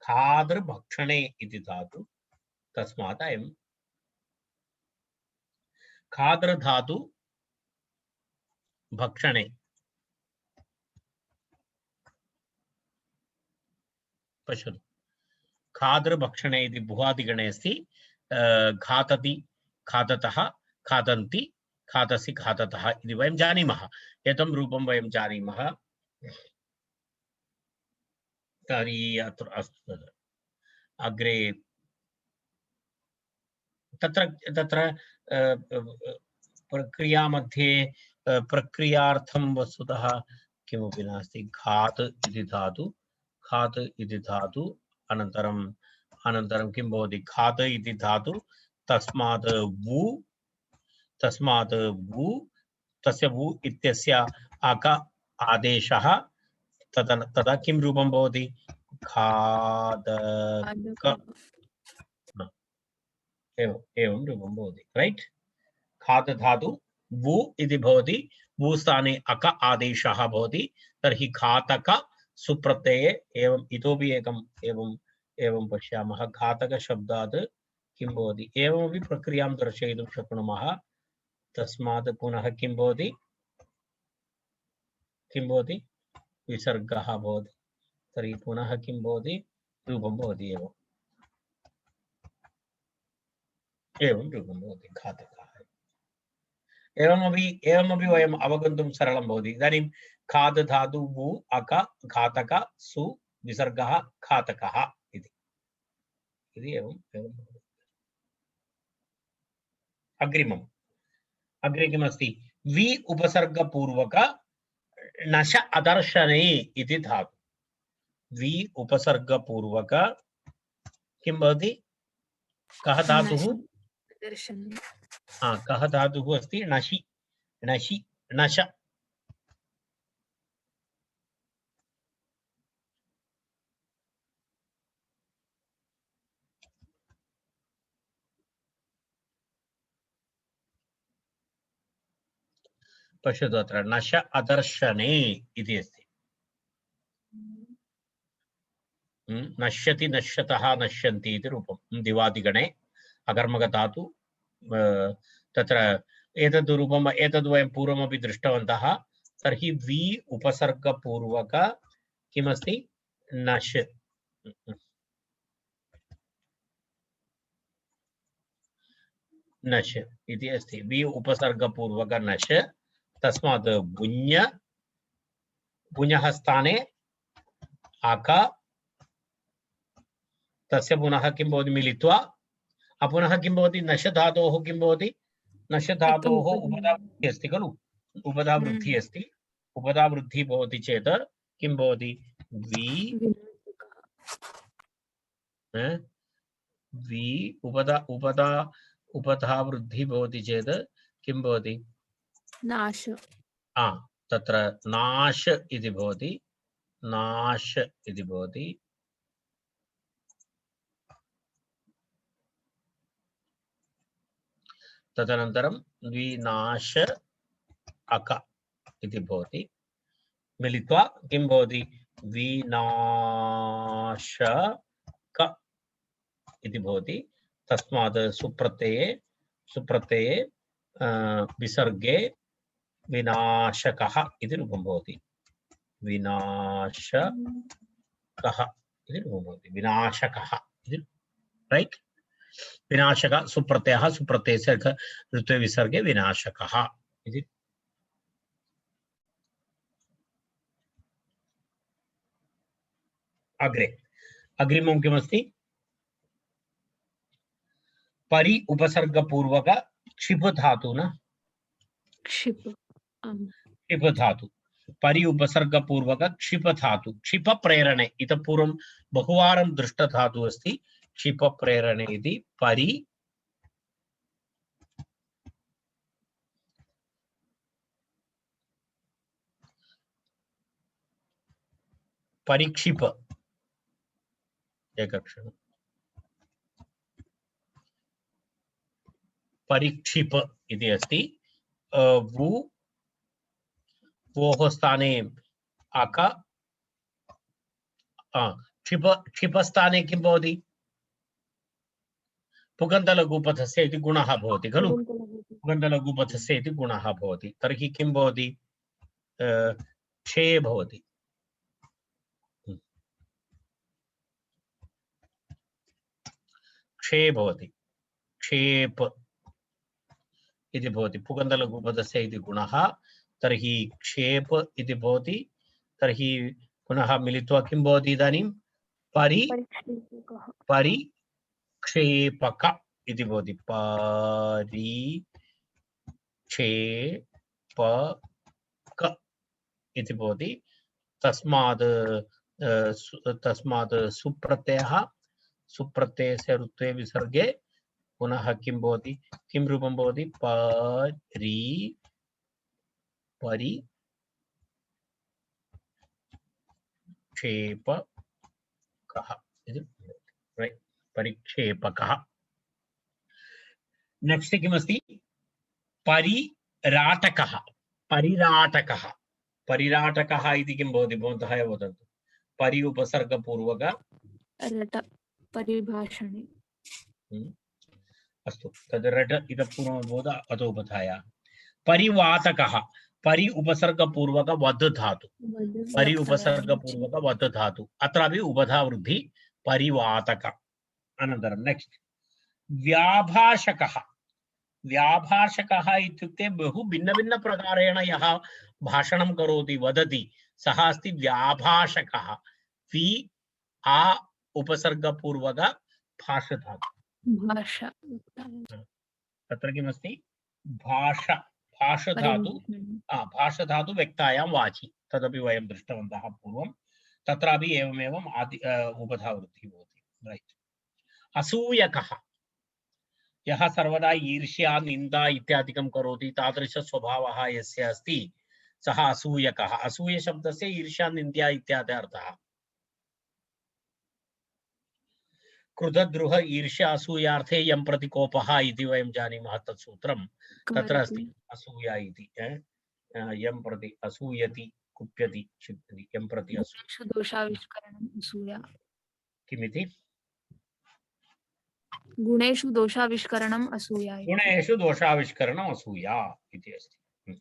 खादृभक्षणे इति धातु तस्मात् अयं खादृ धातु भक्षणे पश्यतु खादृभक्षणे इति भुवादिगणे अस्ति घातति खादतः खादन्ति खादसि खादतः इति वयं जानीमः एतं रूपं वयं जानीमः तर्हि अत्र अस्तु अग्रे तत्र तत्र प्रक्रिया मध्ये प्रक्रियार्थं वस्तुतः किमपि नास्ति घात इति धातु अनन्तरं किं भवति घात इति धातु तस्मात् वु तस्य वु इत्यस्य अक आदेशः तदा किं रूपं भवति खादक एवं रूपं भवति राइट खाद धातु वु इति भवति वु स्थाने अक आदेशः भवति तर्हि घातक सुप्रत्यये एवं इतोपि एकम् एवं पश्यामः घातक शब्दात् किं भवति एवमपि प्रक्रियां दर्शयितुं शक्नुमः तस्मात् पुनः किं भवति विसर्गः भवति तर्हि पुनः किं भवति रूपं भवति एवं रूपं भवति घातकः एवमपि वयम् अवगन्तुं सरलं भवति इदानीं खाद धातु वु अक घातक सु विसर्गः घातकः इति एवं भवति अग्रे किमस्ति वि उपसर्गपूर्वक नश अदर्शने इति धातु वि उपसर्गपूर्वक किं भवति कः धातुः कः धातुः अस्ति नशि नश पश्यतु अत्र नश अदर्शने इति अस्ति नश्यति नश्यतः नश्यन्ति इति रूपं दिवादिगणे अकर्मकधातु तत्र एतद् रूपम् एतद् वयं पूर्वमपि दृष्टवन्तः तर्हि वि उपसर्गपूर्वक किमस्ति नश् नश् इति अस्ति वि उपसर्गपूर्वक नश् तस्मात् भुञः स्थाने अक तस्य पुनः किं भवति मिलित्वा पुनः किं भवति नश धातोः किं भवति नश धातोः उपधावृद्धिः अस्ति खलु उपधावृद्धिः अस्ति उपधावृद्धिः भवति चेत् किं भवति वि उपधावृद्धिः भवति चेत् किं भवति नाश तत्र नाश इति भवति तदनन्तरं विनाश अक इति भवति मिलित्वा किं भवति विनाशक इति भवति तस्मात् सुप्रत्यये विसर्गे विनाशकः इति रूपं भवति विनाशकः इति रूपं भवति विनाशकः इति राइट विनाशक सुप्रत्ययः सुप्रत्ययस्य ऋत्वे विसर्गे विनाशकः इति अग्रिमं किमस्ति परि उपसर्गपूर्वक क्षिप धातु न क्षिप धातु परि उपसर्गपूर्वक क्षिप धातु क्षिप प्रेरणे इतः पूर्वं बहुवारं दृष्ट धातु अस्ति क्षिप प्रेरणे इति परिक्षिप एकक्षणं परिक्षिप इति अस्ति वोः स्थाने अक क्षिपस्थाने किं भवति पुगन्तलघुपथस्य इति गुणः भवति खलु पुगन्तलघुपथस्य इति गुणः भवति तर्हि किं भवति क्षे भवति क्षे भवति क्षेप इति भवति पुगन्तलघुपथस्य इति गुणः तर्हि क्षेप इति भवति तर्हि पुनः मिलित्वा किं भवति इदानीं परिक्षेपक इति भवति परिक्षेपक इति भवति तस्मात् सुप्रत्ययस्य ऋत्वे विसर्गे पुनः किं भवति किं रूपं भवति परिक्षेपकः इति परिक्षेपकः नेक्स्ट किमस्ति परिराटकः परिराटकः परिराटकः इति किं भवति भवन्तः एव वदन्तु परि उपसर्गपूर्वक रट परिभाषणे अस्तु तद् रट इतः पूर्वं बोध अतोपधाय परिवातकः परि उपसर्गपूर्वक वद् धातु परि उपसर्गपूर्वक वद् धातु अत्रापि उभधा वृद्धि परिवातक अनन्तरं नेक्स्ट व्याभाषकः व्याभाषकः इत्युक्ते बहु भिन्न प्रकारेण यः भाषणं करोति वदति सः अस्ति व्याभाषकः वि आ उपसर्गपूर्वक भाषधातु भाषा तत्र किमस्ति भाषा भाषधातु भाषधातु व्यक्तायां वाचि तदपि वयं दृष्टवन्तः पूर्वं तत्रापि एवमेवम् उपधा वृद्धिः भवति राइट असूयकः यः सर्वदा ईर्ष्या निन्दा इत्यादिकं करोति तादृश स्वभावः यस्य अस्ति सः असूयकः असूय शब्दस्य ईर्ष्या निन्द्या इत्यादि अर्थः क्रुधद्रुह ईर्ष्या असूयार्थे यं प्रति कोपः इति वयं जानीमः तत् सूत्रं तत्र अस्ति असूया इति यं प्रति असूयति कुप्यति क्षिप्यति यं प्रति दोषाविष्करणम् असूया किमिति गुणेषु दोषाविष्करणम् असूया गुणेषु दोषाविष्करणम् असूया इति अस्ति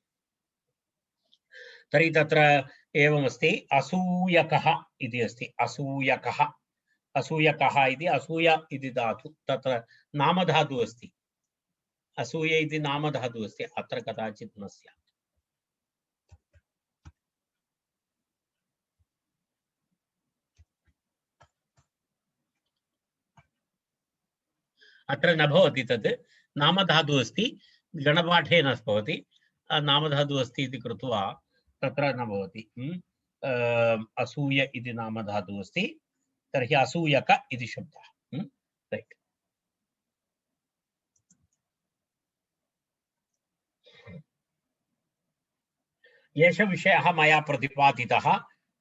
तर्हि तत्र एवमस्ति असूयकः इति अस्ति असूयकः असूयकः इति असूय इति धातु तत्र नामधातु अस्ति असूय इति नामधातु अस्ति अत्र कदाचित् न स्यात् अत्र न भवति तत् नामधातु अस्ति गणपाठे न भवति नामधातु अस्ति इति कृत्वा तत्र न भवति असूय इति नामधातु अस्ति तर्हि असूयक इति शब्दः राइट एष विषयः मया प्रतिपादितः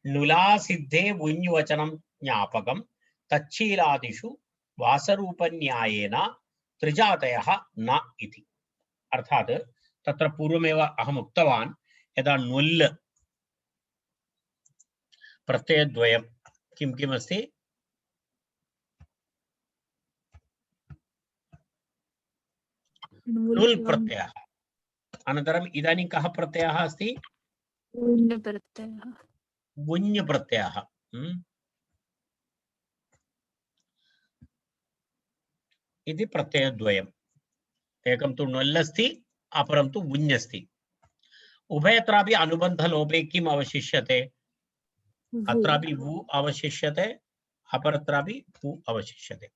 नुलासिद्धे वुञ्वचनं ज्ञापकं तच्छीलादिषु वासरूपन्यायेन त्रिजातयः न इति अर्थात् तत्र पूर्वमेव अहम् उक्तवान् यदा नुल् प्रत्ययद्वयं किं किमस्ति नुल् प्रत्ययः अनन्तरम् इदानीं कः प्रत्ययः अस्ति वुञ् प्रत्ययः इति प्रत्ययद्वयम् एकं तु नुल् अस्ति अपरं तु वुञ् अस्ति उभयत्रापि अनुबन्धलोपे किम् अवशिष्यते अत्रापि वु अवशिष्यते अपरत्रापि वु अवशिष्यते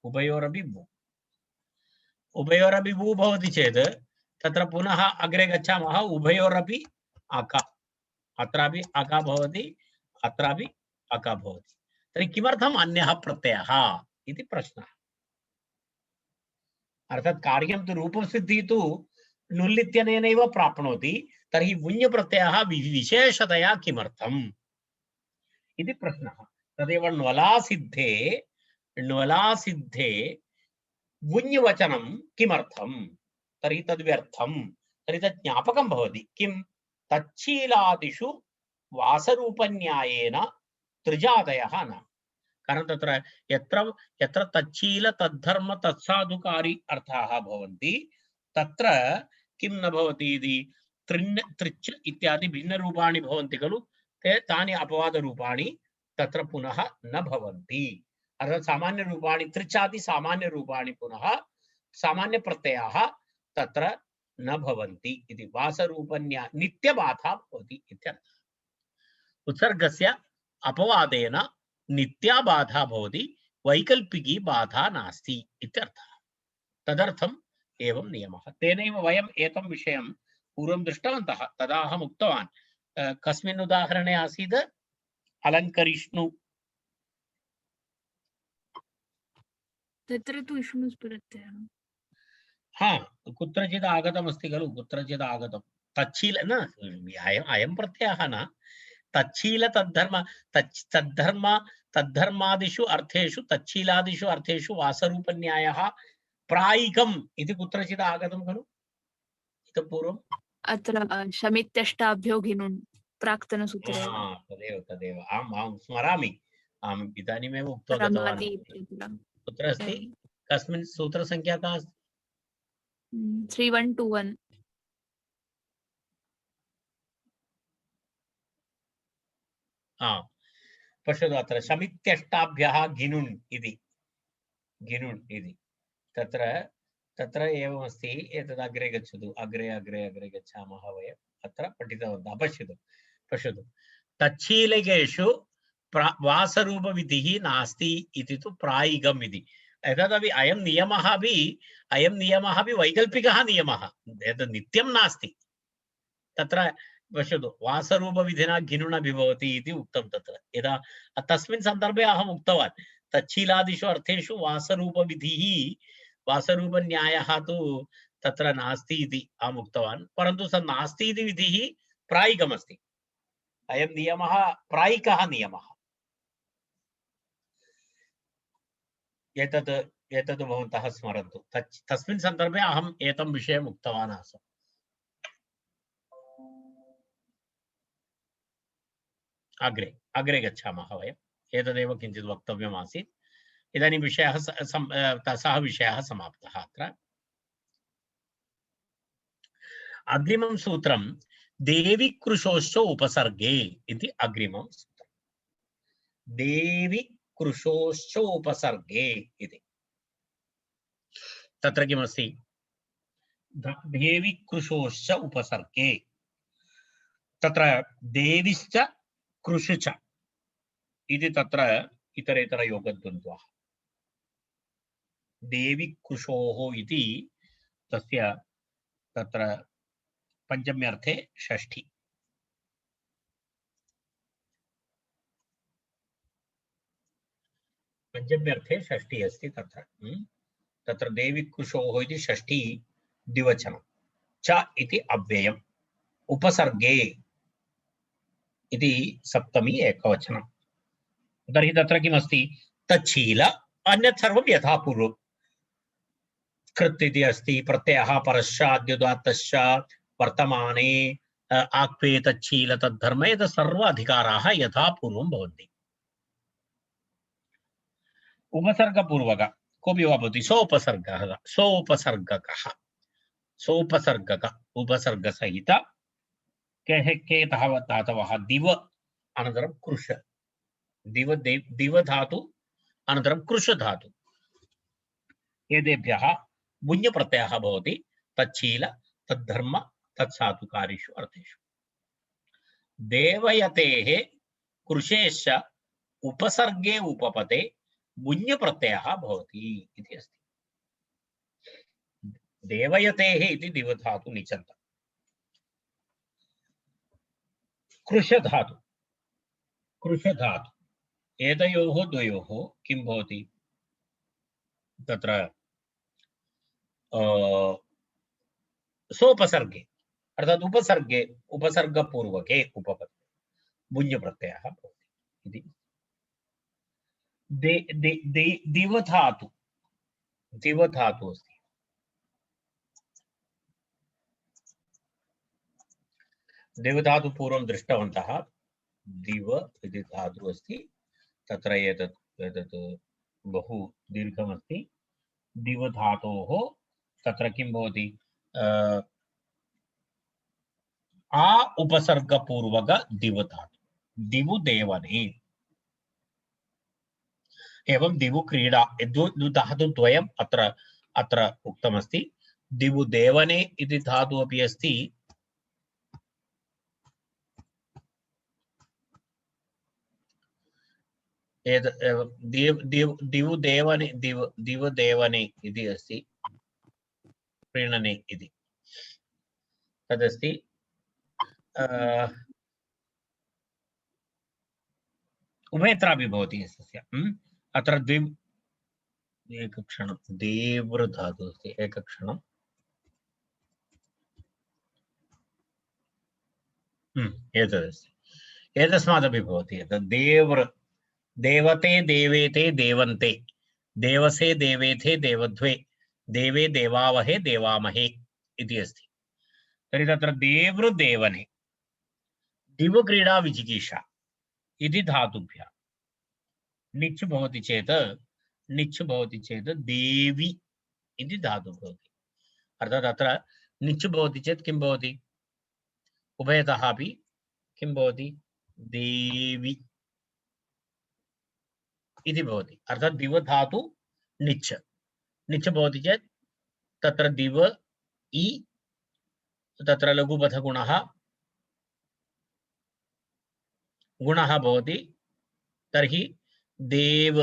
उभयोरपि वु भवति चेत् तत्र पुनः अग्रे गच्छामः उभयोरपि अक अत्रापि अक भवति अत्रापि अक भवति तर्हि किमर्थम् अन्यः प्रत्ययः इति प्रश्नः अर्थात् कार्यं तु रूपसिद्धिः तु नुल् इत्यनेनैव प्राप्नोति तर्हि वुञ् प्रत्ययः विशेषतया किमर्थम् इति प्रश्नः तदेव न्वलासिद्धे वुञ् वचनं किमर्थं तर्हि तद्व्यर्थं तर्हि तत् ज्ञापकं भवति किं तच्छीलादिषु वासरूपन्यायेन त्रिजातयः न कारण तत्र यत्र यत्र तच्छील तद्धर्म तत्साधुकारी अर्थाः भवन्ति तत्र किं न भवति इति त्रिच् इत्यादि भिन्नरूपाणि भवन्ति खलु ते तानि अपवादरूपाणि तत्र पुनः न भवन्ति अर्थात् सामान्यरूपाणि त्रिचादि सामान्यरूपाणि पुनः सामान्यप्रत्ययाः तत्र न भवन्ति इति वासरूपन्या नित्यबाधा भवति इत्यर्थः उत्सर्गस्य अपवादेन नित्या बाधा भवति वैकल्पिकी बाधा नास्ति इत्यर्थः तदर्थम् एवं नियमः तेनैव वयम् एतं विषयं पूर्वं दृष्टवन्तः तदा अहम् उक्तवान् कस्मिन् उदाहरणे आसीत् अलङ्करिष्णु तत्र तु विष्णुः प्रत्ययः हाँ कुत्रचित् आगतमस्ति खलु कुत्रचित् आगतं तच्छील न अयं प्रत्ययः न तच्छील तद्धर्म तद्धर्म तद्धर्मादिषु अर्थेषु तच्छीलादिषु अर्थेषु वासरूपन्यायः प्रायिकम् इति कुत्रचित् आगतं खलु इतः पूर्वम् अत्र शमित्यष्टाभ्यो घिनुन् प्राक्तनसूत्रे तदेव तदेव आम् स्मरामि अहम् इदानीमेव उक्त्वा गतवान् रमादि इत्यत्र कुत्र अस्ति कस्मिन् सूत्रसङ्ख्या का अस्ति 3121 पश्यतु अत्र शमित्यष्टाभ्यः घिनुन् इति तत्र तत्र एवमस्ति एतद् अग्रे गच्छतु अग्रे अग्रे अग्रे गच्छामः वयम् अत्र पठितवन्तः पश्यतु तच्छीलकेषु वासरूपविधिः नास्ति इति तु प्रायिकम् इति एतदपि अयं नियमः अपि वैकल्पिकः नियमः एतद् नित्यं नास्ति तत्र पश्यतु वासरूपविधिना घिनुनपि भवति इति उक्तं तत्र यदा तस्मिन् सन्दर्भे अहम् उक्तवान् तच्छीलादिषु अर्थेषु वासरूपविधिः वासरूपन्यायः तु तत्र नास्ति इति अहम् उक्तवान् परन्तु स नास्ति इति विधिः प्रायिकमस्ति अयं नियमः प्रायिकः नियमः एतत् भवन्तः स्मरन्तु तस्मिन् सन्दर्भे अहम् एतं विषयम् उक्तवान् आसम् अग्रे अग्रे गच्छामः वयम् एतदेव किञ्चित् वक्तव्यम् आसीत् इदानीं विषयः सः विषयः समाप्तः अत्र अग्रिमं सूत्रं देवी कृशोश्च उपसर्गे इति अग्रिमं सूत्रं देवी कृशोश्च उपसर्गे इति तत्र किमस्ति देवी कृशोश्च उपसर्गे तत्र देविश्च कृषुच इति तत्र इतरेतरयोगद्वन्द्वः देवी कृशोः इति तस्य तत्र पञ्चम्यर्थे षष्ठी पञ्चम्यर्थे षष्ठी अस्ति तत्र देवी कृशोः इति षष्ठी द्विवचनं च इति अव्ययम् उपसर्गे इति सप्तमी एकवचनं तर्हि तत्र किमस्ति तच्छील अन्यत् सर्वं यथा पूर्वं कृत् इति अस्ति प्रत्ययः परश्चाद्युदात्तश्च वर्तमाने आक्वे तच्छील तद्धर्म एतत् सर्व अधिकाराः यथा पूर्वं भवन्ति उपसर्गपूर्वक कोऽपि वा भवति सोपसर्गक उपसर्गसहित के धातवः दिव अनन्तरं कृश दिव धातु अनन्तरं कृश धातु एतेभ्यः बुञ्जप्रत्ययः भवति तच्छील तद्धर्म तत्साधुकारिषु अर्थेषु देवयतेः कृशेश्च उपसर्गे उपपदे बुञ्जप्रत्ययः भवति इति अस्ति देवयतेः इति दिवधातु निचन्त कृशधातु एतयोः द्वयोः किं भवति तत्र सोपसर्गे अर्थात् उपसर्गे उपसर्गपूर्वके उपपदे बुञ्जप्रत्ययः भवति इति दिवधातु अस्ति दिवधातु पूर्वं दृष्टवन्तः दिव इति धातुः अस्ति तत्र एतत् बहु दीर्घमस्ति दिव धातोः तत्र किं भवति आ उपसर्गपूर्वक दिव धातु दिवु देवने एवं दिवु क्रीडा धातुद्वयम् अत्र अत्र उक्तमस्ति दिवु देवने इति धातु अपि अस्ति दिवु देवने दिव देवने इति अस्ति प्रीणने इति तदस्ति उभयत्रापि भवति यस्य अत्र एकक्षणं देव्र धातु अस्ति एकक्षणम् एतदस्ति एतस्मादपि भवति एतत् देव्र देवते देवेते देवन्ते देवसे देवेथे देवध्वे देवे देवावहे देवामहे इति अस्ति तर्हि तत्र देव्र देवने दिव क्रीडा विचिकीषा इति धातुभ्यः निच् भवति चेत् देवी इति धातु भवति अर्थात् अत्र निच् भवति चेत् किं भवति उभयतः अपि किं भवति देवी इति भवति अर्थात् दिव धातु निच् निच् भवति चेत् तत्र दिव इ तत्र लघुपथगुणः गुणः भवति तर्हि देव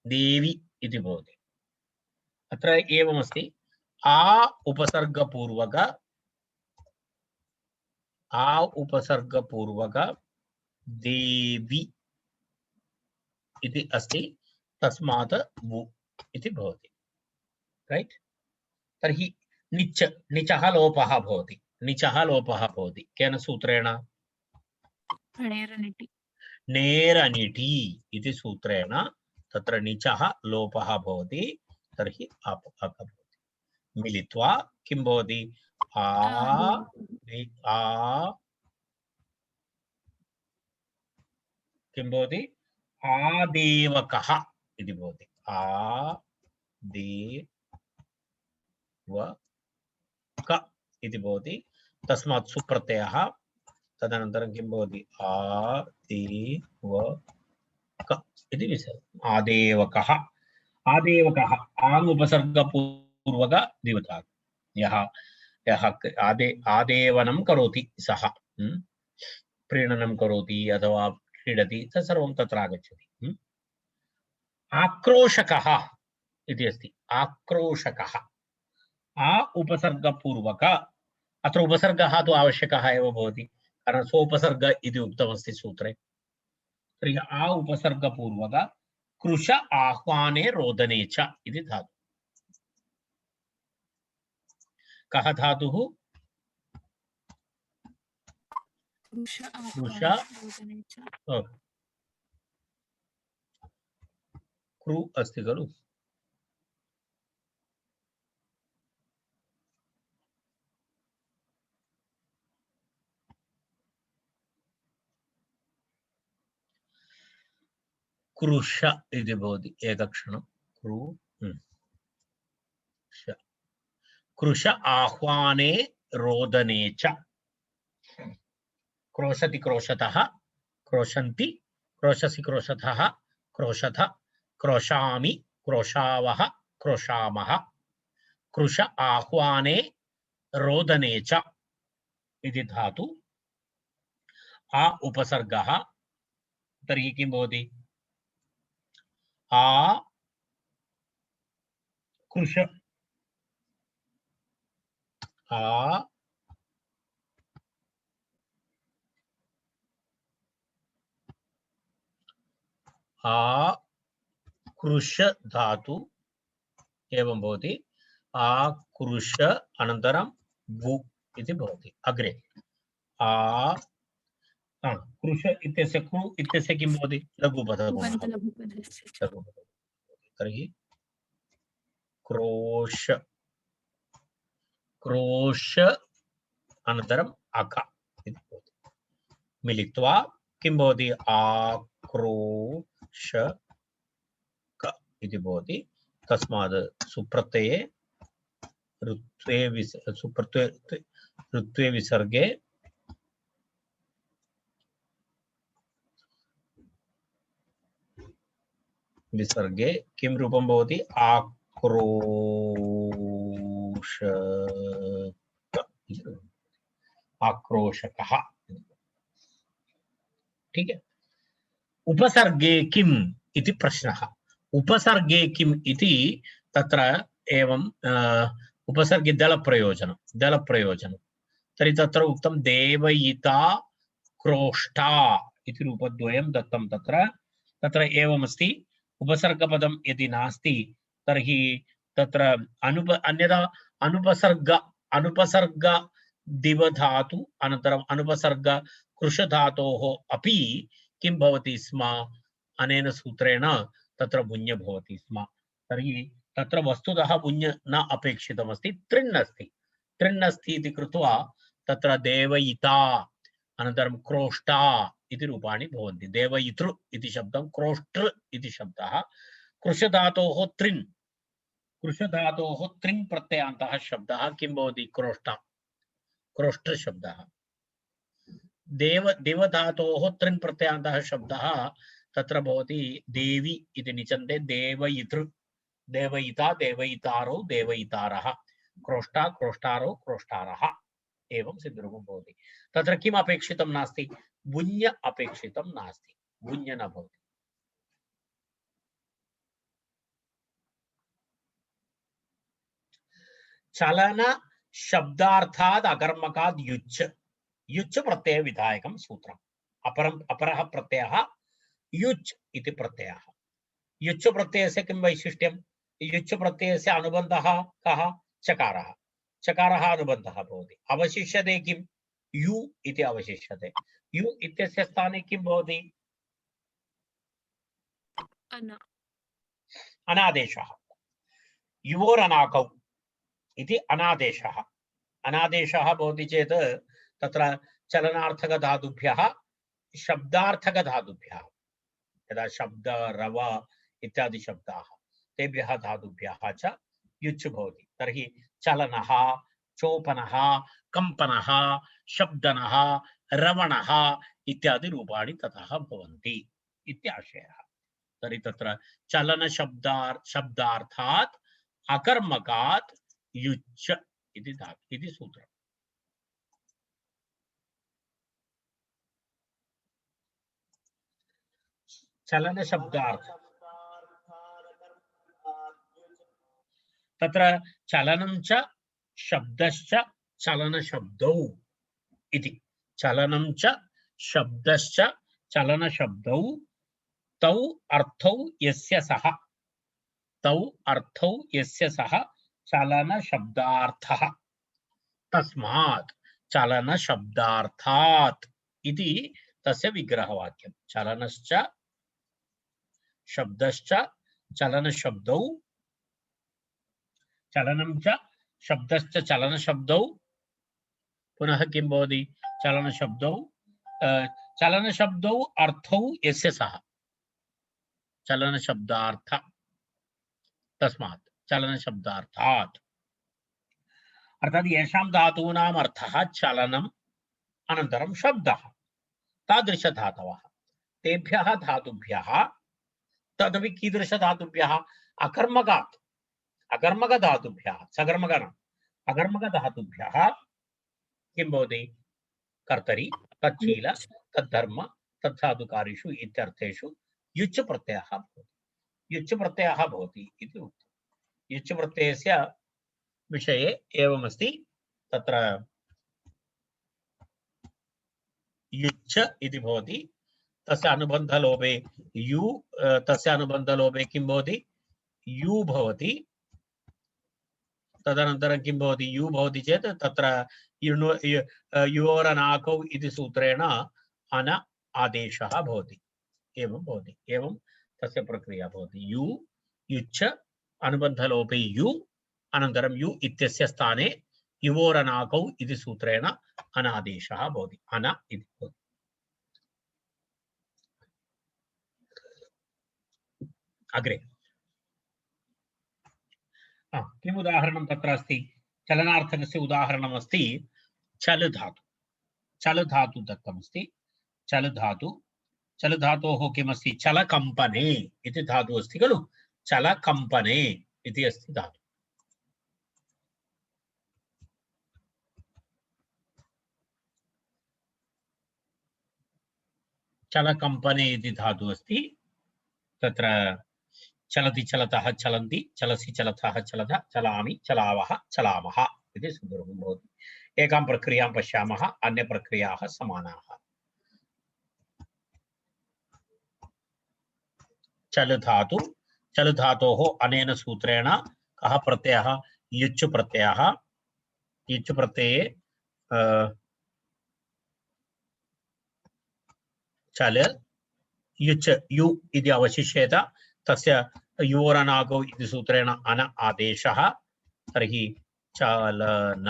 देवी इति भवति अत्र एवमस्ति आ उपसर्गपूर्वक देवी इति अस्ति तस्मात् वु इति भवति राइट तर्हि निच् निचः लोपः भवति केन सूत्रेण नेरनिटि इति सूत्रेण तत्र निचः लोपः भवति तर्हि अप भवति मिलित्वा किं भवति किं भवति आदेवकः इति भवति आदेवक इति भवति तस्मात् सुप्रत्ययः तदनन्तरं किं भवति आदेवक इति विसर्गः आदेवकः आङ् उपसर्गपूर्वक दिवधातु यः आदेवनं करोति सः प्रीणनं करोति अथवा क्रीडति तत्सर्वं तत्र आगच्छति आक्रोशकः इति अस्ति आक्रोशकः आ उपसर्गपूर्वक अत्र उपसर्गः तु आवश्यकः एव भवति कारण सोपसर्ग इति उक्तमस्ति सूत्रे तर्हि आ उपसर्गपूर्वक कृश आह्वाने रोदने च इति धातु कः धातुः कृ अस्ति खलु कृश इति भवति एकक्षणं कृश आह्वाने रोदने च क्रोशति क्रोशतः क्रोशन्ति क्रोशसि क्रोशतः क्रोशथ क्रोशामि क्रोशावः क्रोशामः कृश आह्वाने रोदने च इति धातु आ उपसर्गः तर्हि किं भवति आ कृश कृश धातु एवं भवति आकृश अनन्तरं वु इति भवति अग्रे कृश इत्यस्य कृ इत्यस्य किं भवति लघुपदगुणः तर्हि क्रोश क्रोश अनन्तरम् अक इति भवति मिलित्वा किं भवति आक्रोशक इति भवति। तस्मात् सुप्रत्यये ऋत्वे विसर्गे किं रूपं भवति? आक्रोशकः। ठीक है। उपसर्गे किम् इति प्रश्नः। उपसर्गे किम् इति तत्र एवं उपसर्गे दलप्रयोजनं तर्हि तत्र उक्तं देवयिता क्रोष्टा इति रूपद्वयं दत्तं। तत्र एवमस्ति, उपसर्गपदं यदि नास्ति तर्हि तत्र अन्यथा अनुपसर्ग दिवधातु अनन्तरम् अनुपसर्ग कृशधातोः अपि किं भवति स्म? अनेन सूत्रेण तत्र भुञ्य भवति स्म। तर्हि तत्र वस्तुतः भुञ्य न अपेक्षितमस्ति, त्रिण्णस्ति इति कृत्वा तत्र देवयिता अनन्तरं क्रोष्टा इति रूपाणि भवन्ति। देवयितृ इति शब्दं, क्रोष्ट्र इति शब्दः, कृशधातोः त्रिन् प्रत्ययान्तः शब्दः किं भवति? क्रोष्ट्र शब्दः। देवधातोः त्रिन् प्रत्ययान्तः शब्दः तत्र भवति देवी इति निचन्ते। देवयितृ, देवयिता, देवयितारो, देवयितारः, क्रोष्टा, क्रोष्टारो, क्रोष्टारः, एवं सिद्धरूपं भवति। तत्र किम् अपेक्षितं नास्ति? भुञ्य अपेक्षितं नास्ति, भुञ्य न भवति। चलन शब्दार्थात् अकर्मकात् युच् प्रत्यय विधायकं सूत्रम्। अपरः प्रत्ययः युच् इति प्रत्ययः। युच् प्रत्ययस्य किं वैशिष्ट्यं? युच् प्रत्ययस्य अनुबन्धः कः? चकारः। चकारः अनुबन्धः भवति। अवशिष्यते किं? यु इति अवशिष्यते। यु इत्यस्य स्थाने किं भवति? अनादेशः। युवोरनाकौ इति अनादेशः। अनादेशः भवति चेत् तत्र चलनार्थकधातुभ्यः शब्दार्थकधातुभ्यः, यदा शब्द, रव इत्यादि शब्दाः, तेभ्यः धातुभ्यः च युच् भवति। तर्हि चलनः, चोपनः, कम्पनः, शब्दनः, रवणः इत्यादि रूपाणि ततः भवन्ति इत्याशयः। तर्हि तत्र चलनशब्दार्थात् अकर्मकात् युच् इति सूत्रम्। चलनशब्दार्थ तत्र चलनं च शब्दश्च चलनशब्दौ इति। चलनं च शब्दश्च चलनशब्दौ तौ अर्थौ यस्य सः चलनशब्दार्थः। तस्मात् चलनशब्दार्थात् इति तस्य विग्रहवाक्यं। चलनश्च शब्दश्च चलनशब्दौ, चलनं च शब्दश्च चलनशब्दौ, पुनः किं भवति? चलनशब्दौ अर्थौ यस्य सः चलनशब्दार्थ। तस्मात् चलनशब्दार्थात् अर्थात् येषां धातूनाम् अर्थः चलनम् अनन्तरं शब्दः, तादृशधातवः, तेभ्यः धातुभ्यः, तदपि कीदृशधातुभ्यः? अकर्मकधातुभ्यः, सकर्मकम् अकर्मकधातुभ्यः किं भवति? कर्तरि, तच्छील, तद्धर्म, तद्धातुकार्येषु इत्यर्थेषु युच् प्रत्ययः भवति इति उक्तम्। युच् प्रत्ययस्य विषये एवमस्ति। तत्र युच् इति भवति, तस्य अनुबन्धलोपे यु, तस्य अनुबन्धलोपे किं भवति? यु भवति। तदनन्तरं किं भवति? यु भवति चेत् तत्र युवोरनाकौ इति सूत्रेण अन आदेशः भवति। एवं भवति, एवं तस्य प्रक्रिया भवति। यु, युच्, अनुबन्धलोपे यु, अनन्तरं यु इत्यस्य स्थाने युवोरनाकौ इति सूत्रेण अनादेशः भवति। अन इति भवति। अग्रे किम् उदाहरणं तत्र अस्ति चलनार्थकस्य उदाहरणमस्ति चल धातु। चल धातु दत्तमस्ति। चल धातु चल धातोः किमस्ति चलकम्पने इति धातुः अस्ति खलु। चलकम्पने इति अस्ति धातु। चलकम्पने इति धातुः अस्ति। तत्र चलति चलतः चलन्ति चलसि चलतः चलतः चलामि चलावः चलामः इति सुन्दरं भवति। एकां प्रक्रियां पश्यामः अन्य प्रक्रियाः समानाः। चल धातु चल धातोः अनेन सूत्रेण कः प्रत्ययः युच् प्रत्ययः। युच् प्रत्यये चल युच् यु इति अवशिष्येत तस्य योरनागौ इति सूत्रेण अन आदेशः तर्हि चलन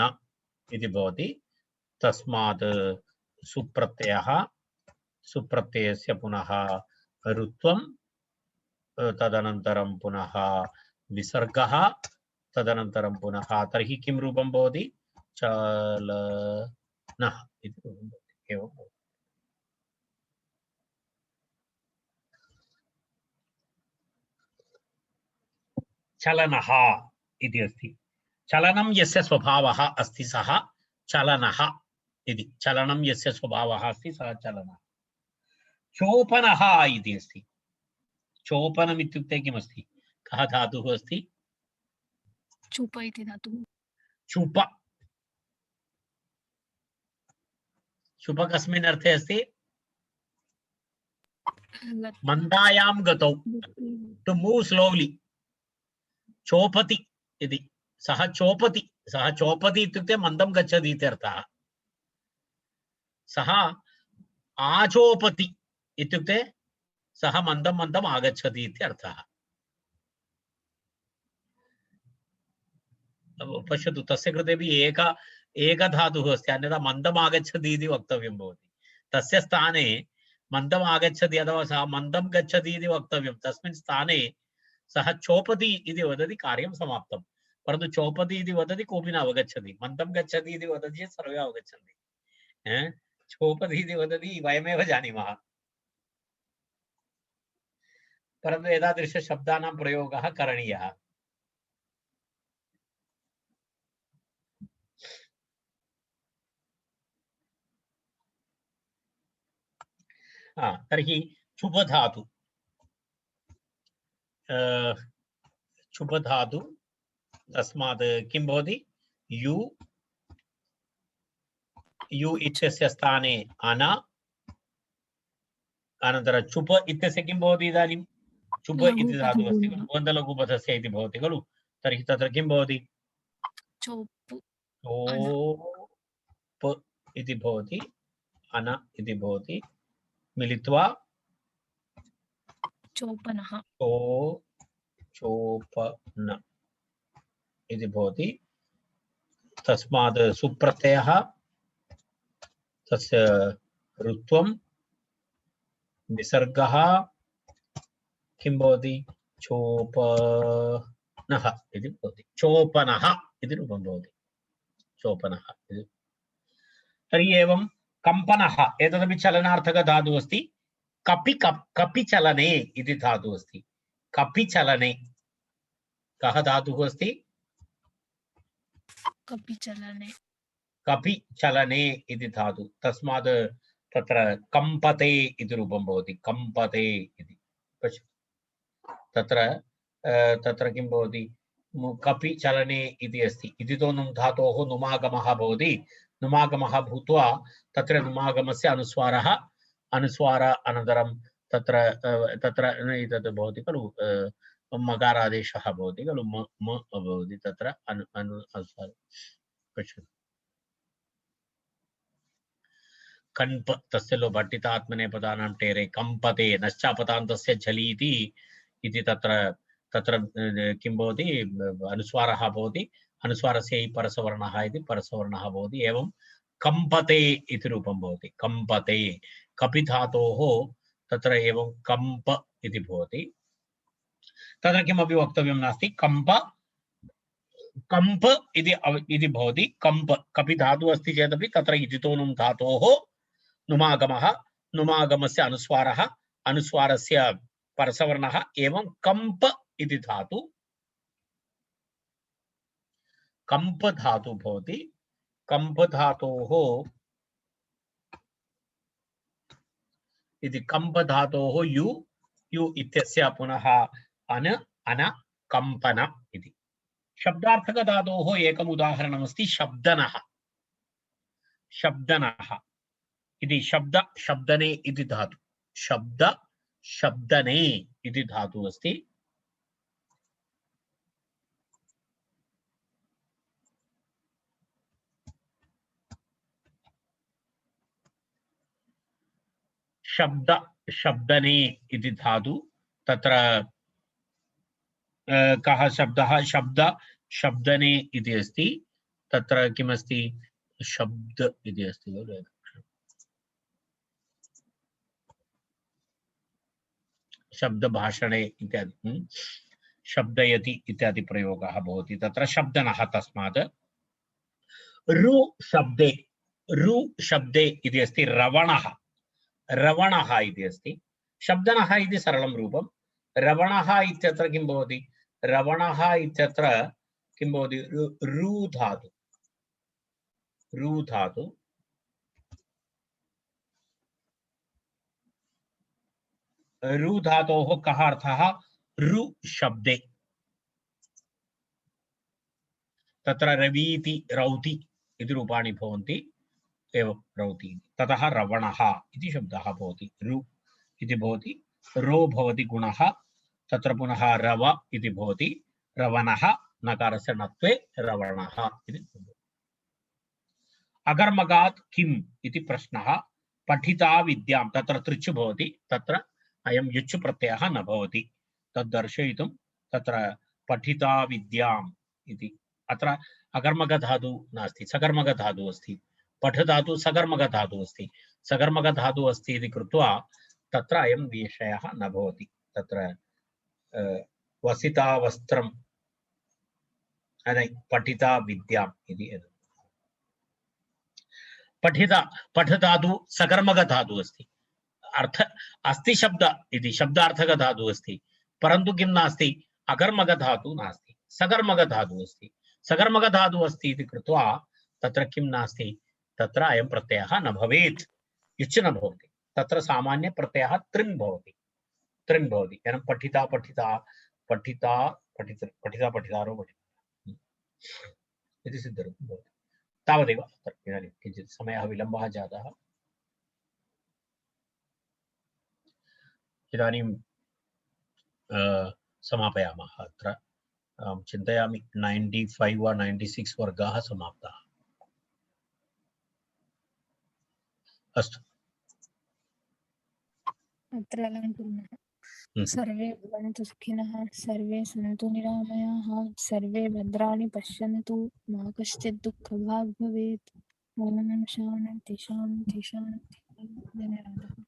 इति भवति। तस्मात् सुप्रत्ययः सुप्रत्ययस्य पुनः ऋत्वं तदनन्तरं पुनः विसर्गः तदनन्तरं पुनः तर्हि किं रूपं भवति चलनः इति रूपं भवति। एवं भवति। चलनः इति अस्ति। चलनं यस्य स्वभावः अस्ति सः चलनः इति। चलनं यस्य स्वभावः अस्ति सः चलनः। चोपनः इति अस्ति। चोपनम् इत्युक्ते किमस्ति कः धातुः अस्ति चुप इति धातुः। चुप चुप कस्मिन् अर्थे अस्ति मन्दायां गतौ टु मूव् स्लोलि चोपति इति। सः चोपति इत्युक्ते मन्दं गच्छति इति अर्थः। सः आचोपति इत्युक्ते सः मन्दं मन्दम् आगच्छति इति अर्थः। पश्यतु तस्य कृतेपि एक धातुः अस्ति अन्यथा मन्दम् आगच्छति इति वक्तव्यं भवति। तस्य स्थाने मन्दम् आगच्छति अथवा सः मन्दं गच्छति इति वक्तव्यं। तस्मिन् स्थाने सः चोपति इति वदति कार्यं समाप्तं। परन्तु चोपति इति वदति कोऽपि न अवगच्छति। मन्दं गच्छति इति वदति चेत् सर्वे अवगच्छन्ति। चोपति इति वदति वयमेव जानीमः। परन्तु एतादृशशब्दानां प्रयोगः करणीयः। तर्हि चुप धातु चुप धातु तस्मात् किं भवति यु यु इत्यस्य स्थाने अन अनन्तरं चुप इत्यस्य किं भवति इदानीं चुप इति धातुः अस्ति खलु बन्धलघुपथस्य इति भवति खलु। तर्हि तत्र किं भवति चोप इति भवति अन इति भवति मिलित्वा चोपनः चोपन इति भवति। तस्मात् सुप्रत्ययः तस्य ऋत्वं विसर्गः किं भवति चोपनः इति भवति। चोपनः इति रूपं भवति चोपनः इति। तर्हि एवं कम्पनः एतदपि चलनार्थक धातुः अस्ति। कपि चलने इति धातुः अस्ति। कपि चलने कः धातुः अस्ति कपि चलने कपि चलने इति धातु। तस्मात् तत्र कम्पते इति रूपं भवति। कम्पते इति तत्र किं भवति कपि चलने इति अस्ति। इति तु नुम् धातोः नुमागमः भवति। नुमागमः भूत्वा तत्र नुमागमस्य अनुस्वार अनन्तरं तत्र एतत् भवति खलु मकारादेशः भवति खलु म भवति तत्र अनुस्वार। पश्यतु कण्प तस्य लोपट्टितात्मनेपदानां टेरे कम्पते नश्चापतान्तस्य झलीति इति तत्र किं भवति अनुस्वारः भवति। अनुस्वारस्य हि परसवर्णः इति परसवर्णः भवति। एवं कम्पते इति रूपं भवति। कम्पते कपि धातोः तत्र एवं कम्प इति भवति। तत्र किमपि वक्तव्यं नास्ति कम्प कम्प इति भवति कम्प कपि धातुः अस्ति चेदपि तत्र इदितो नुम् धातोः नुमागमः नुमागमस्य अनुस्वारः अनुस्वारस्य परसवर्णः एवं कम्प इति धातु कम्प धातु भवति कम्प धातोः इति कम्प धातोः यु यु इत्यस्य पुनः अन अन कम्पन इति शब्दार्थक धातोः एकम् उदाहरणमस्ति शब्दनः शब्दनः इति शब्द शब्दने इति धातु शब्द शब्दने इति धातु अस्ति शब्द शब्दने इति धातु तत्र कः शब्दः शब्द शब्दने इति अस्ति तत्र किमस्ति शब्द इति अस्ति शब्द भाषणे इत्यादि शब्दयति इत्यादि प्रयोगः भवति तत्र शब्दनः तस्मात् रु शब्दे इति अस्ति रवणः रवणः इति अस्ति शब्दनः इति सरलं रूपं रवणः इत्यत्र किं भवति रवणः इत्यत्र किं भवति रु धातु रु धातोः कः अर्थः रु शब्दे तत्र रवीति रौति इति रूपाणि भवन्ति एवं रौति ततः रवणः इति शब्दः भवति रु इति भवति रो भवति गुणः तत्र पुनः रव इति भवति रवणः नकारस्य नत्वे रवणः इति अगर्मगात् किम् इति प्रश्नः पठिता विद्यां तत्र तृच्छु भवति तत्र अयं युच् प्रत्ययः न भवति तद् दर्शयितुं तत्र पठिता विद्याम् इति अत्र अकर्मक धातु नास्ति सकर्मक धातु अस्ति पठ धातु सकर्मक धातु अस्ति सकर्मक धातु अस्ति इति कृत्वा तत्र अयं विषयः न भवति तत्र वसिता वस्त्रं पठिता विद्याम् इति पठिता पठ धातु सकर्मक धातु अस्ति अर्थ अस्ति शब्द इति शब्दार्थक धातु अस्ति परन्तु किं नास्ति अकर्मक धातु नास्ति सकर्मक धातु अस्ति सकर्मक धातु अस्ति इति कृत्वा तत्र किं नास्ति तत्र अयं प्रत्ययः न भवेत् युच् न भवति तत्र सामान्य प्रत्ययः त्रिन् भवति एनं पठिता पठिता पठिता पठित पठिता पठितारो पठिता इति सिद्धरूपं भवति तावदेव इदानीं किञ्चित् समयः विलम्बः जातः इदानीं समापयामः अत्र चिन्तयामि 95 वा 96 वर्गाः समाप्ताः अस्तु अत्र अलङ्कुर्मः सर्वे भवन्तु सुखिनः सर्वे सन्तु निरामयाः सर्वे भद्राणि पश्यन्तु मा कश्चित् दुःखभाग् भवेत् ॐ शान्ति शान्ति शान्ति धन्यवादः।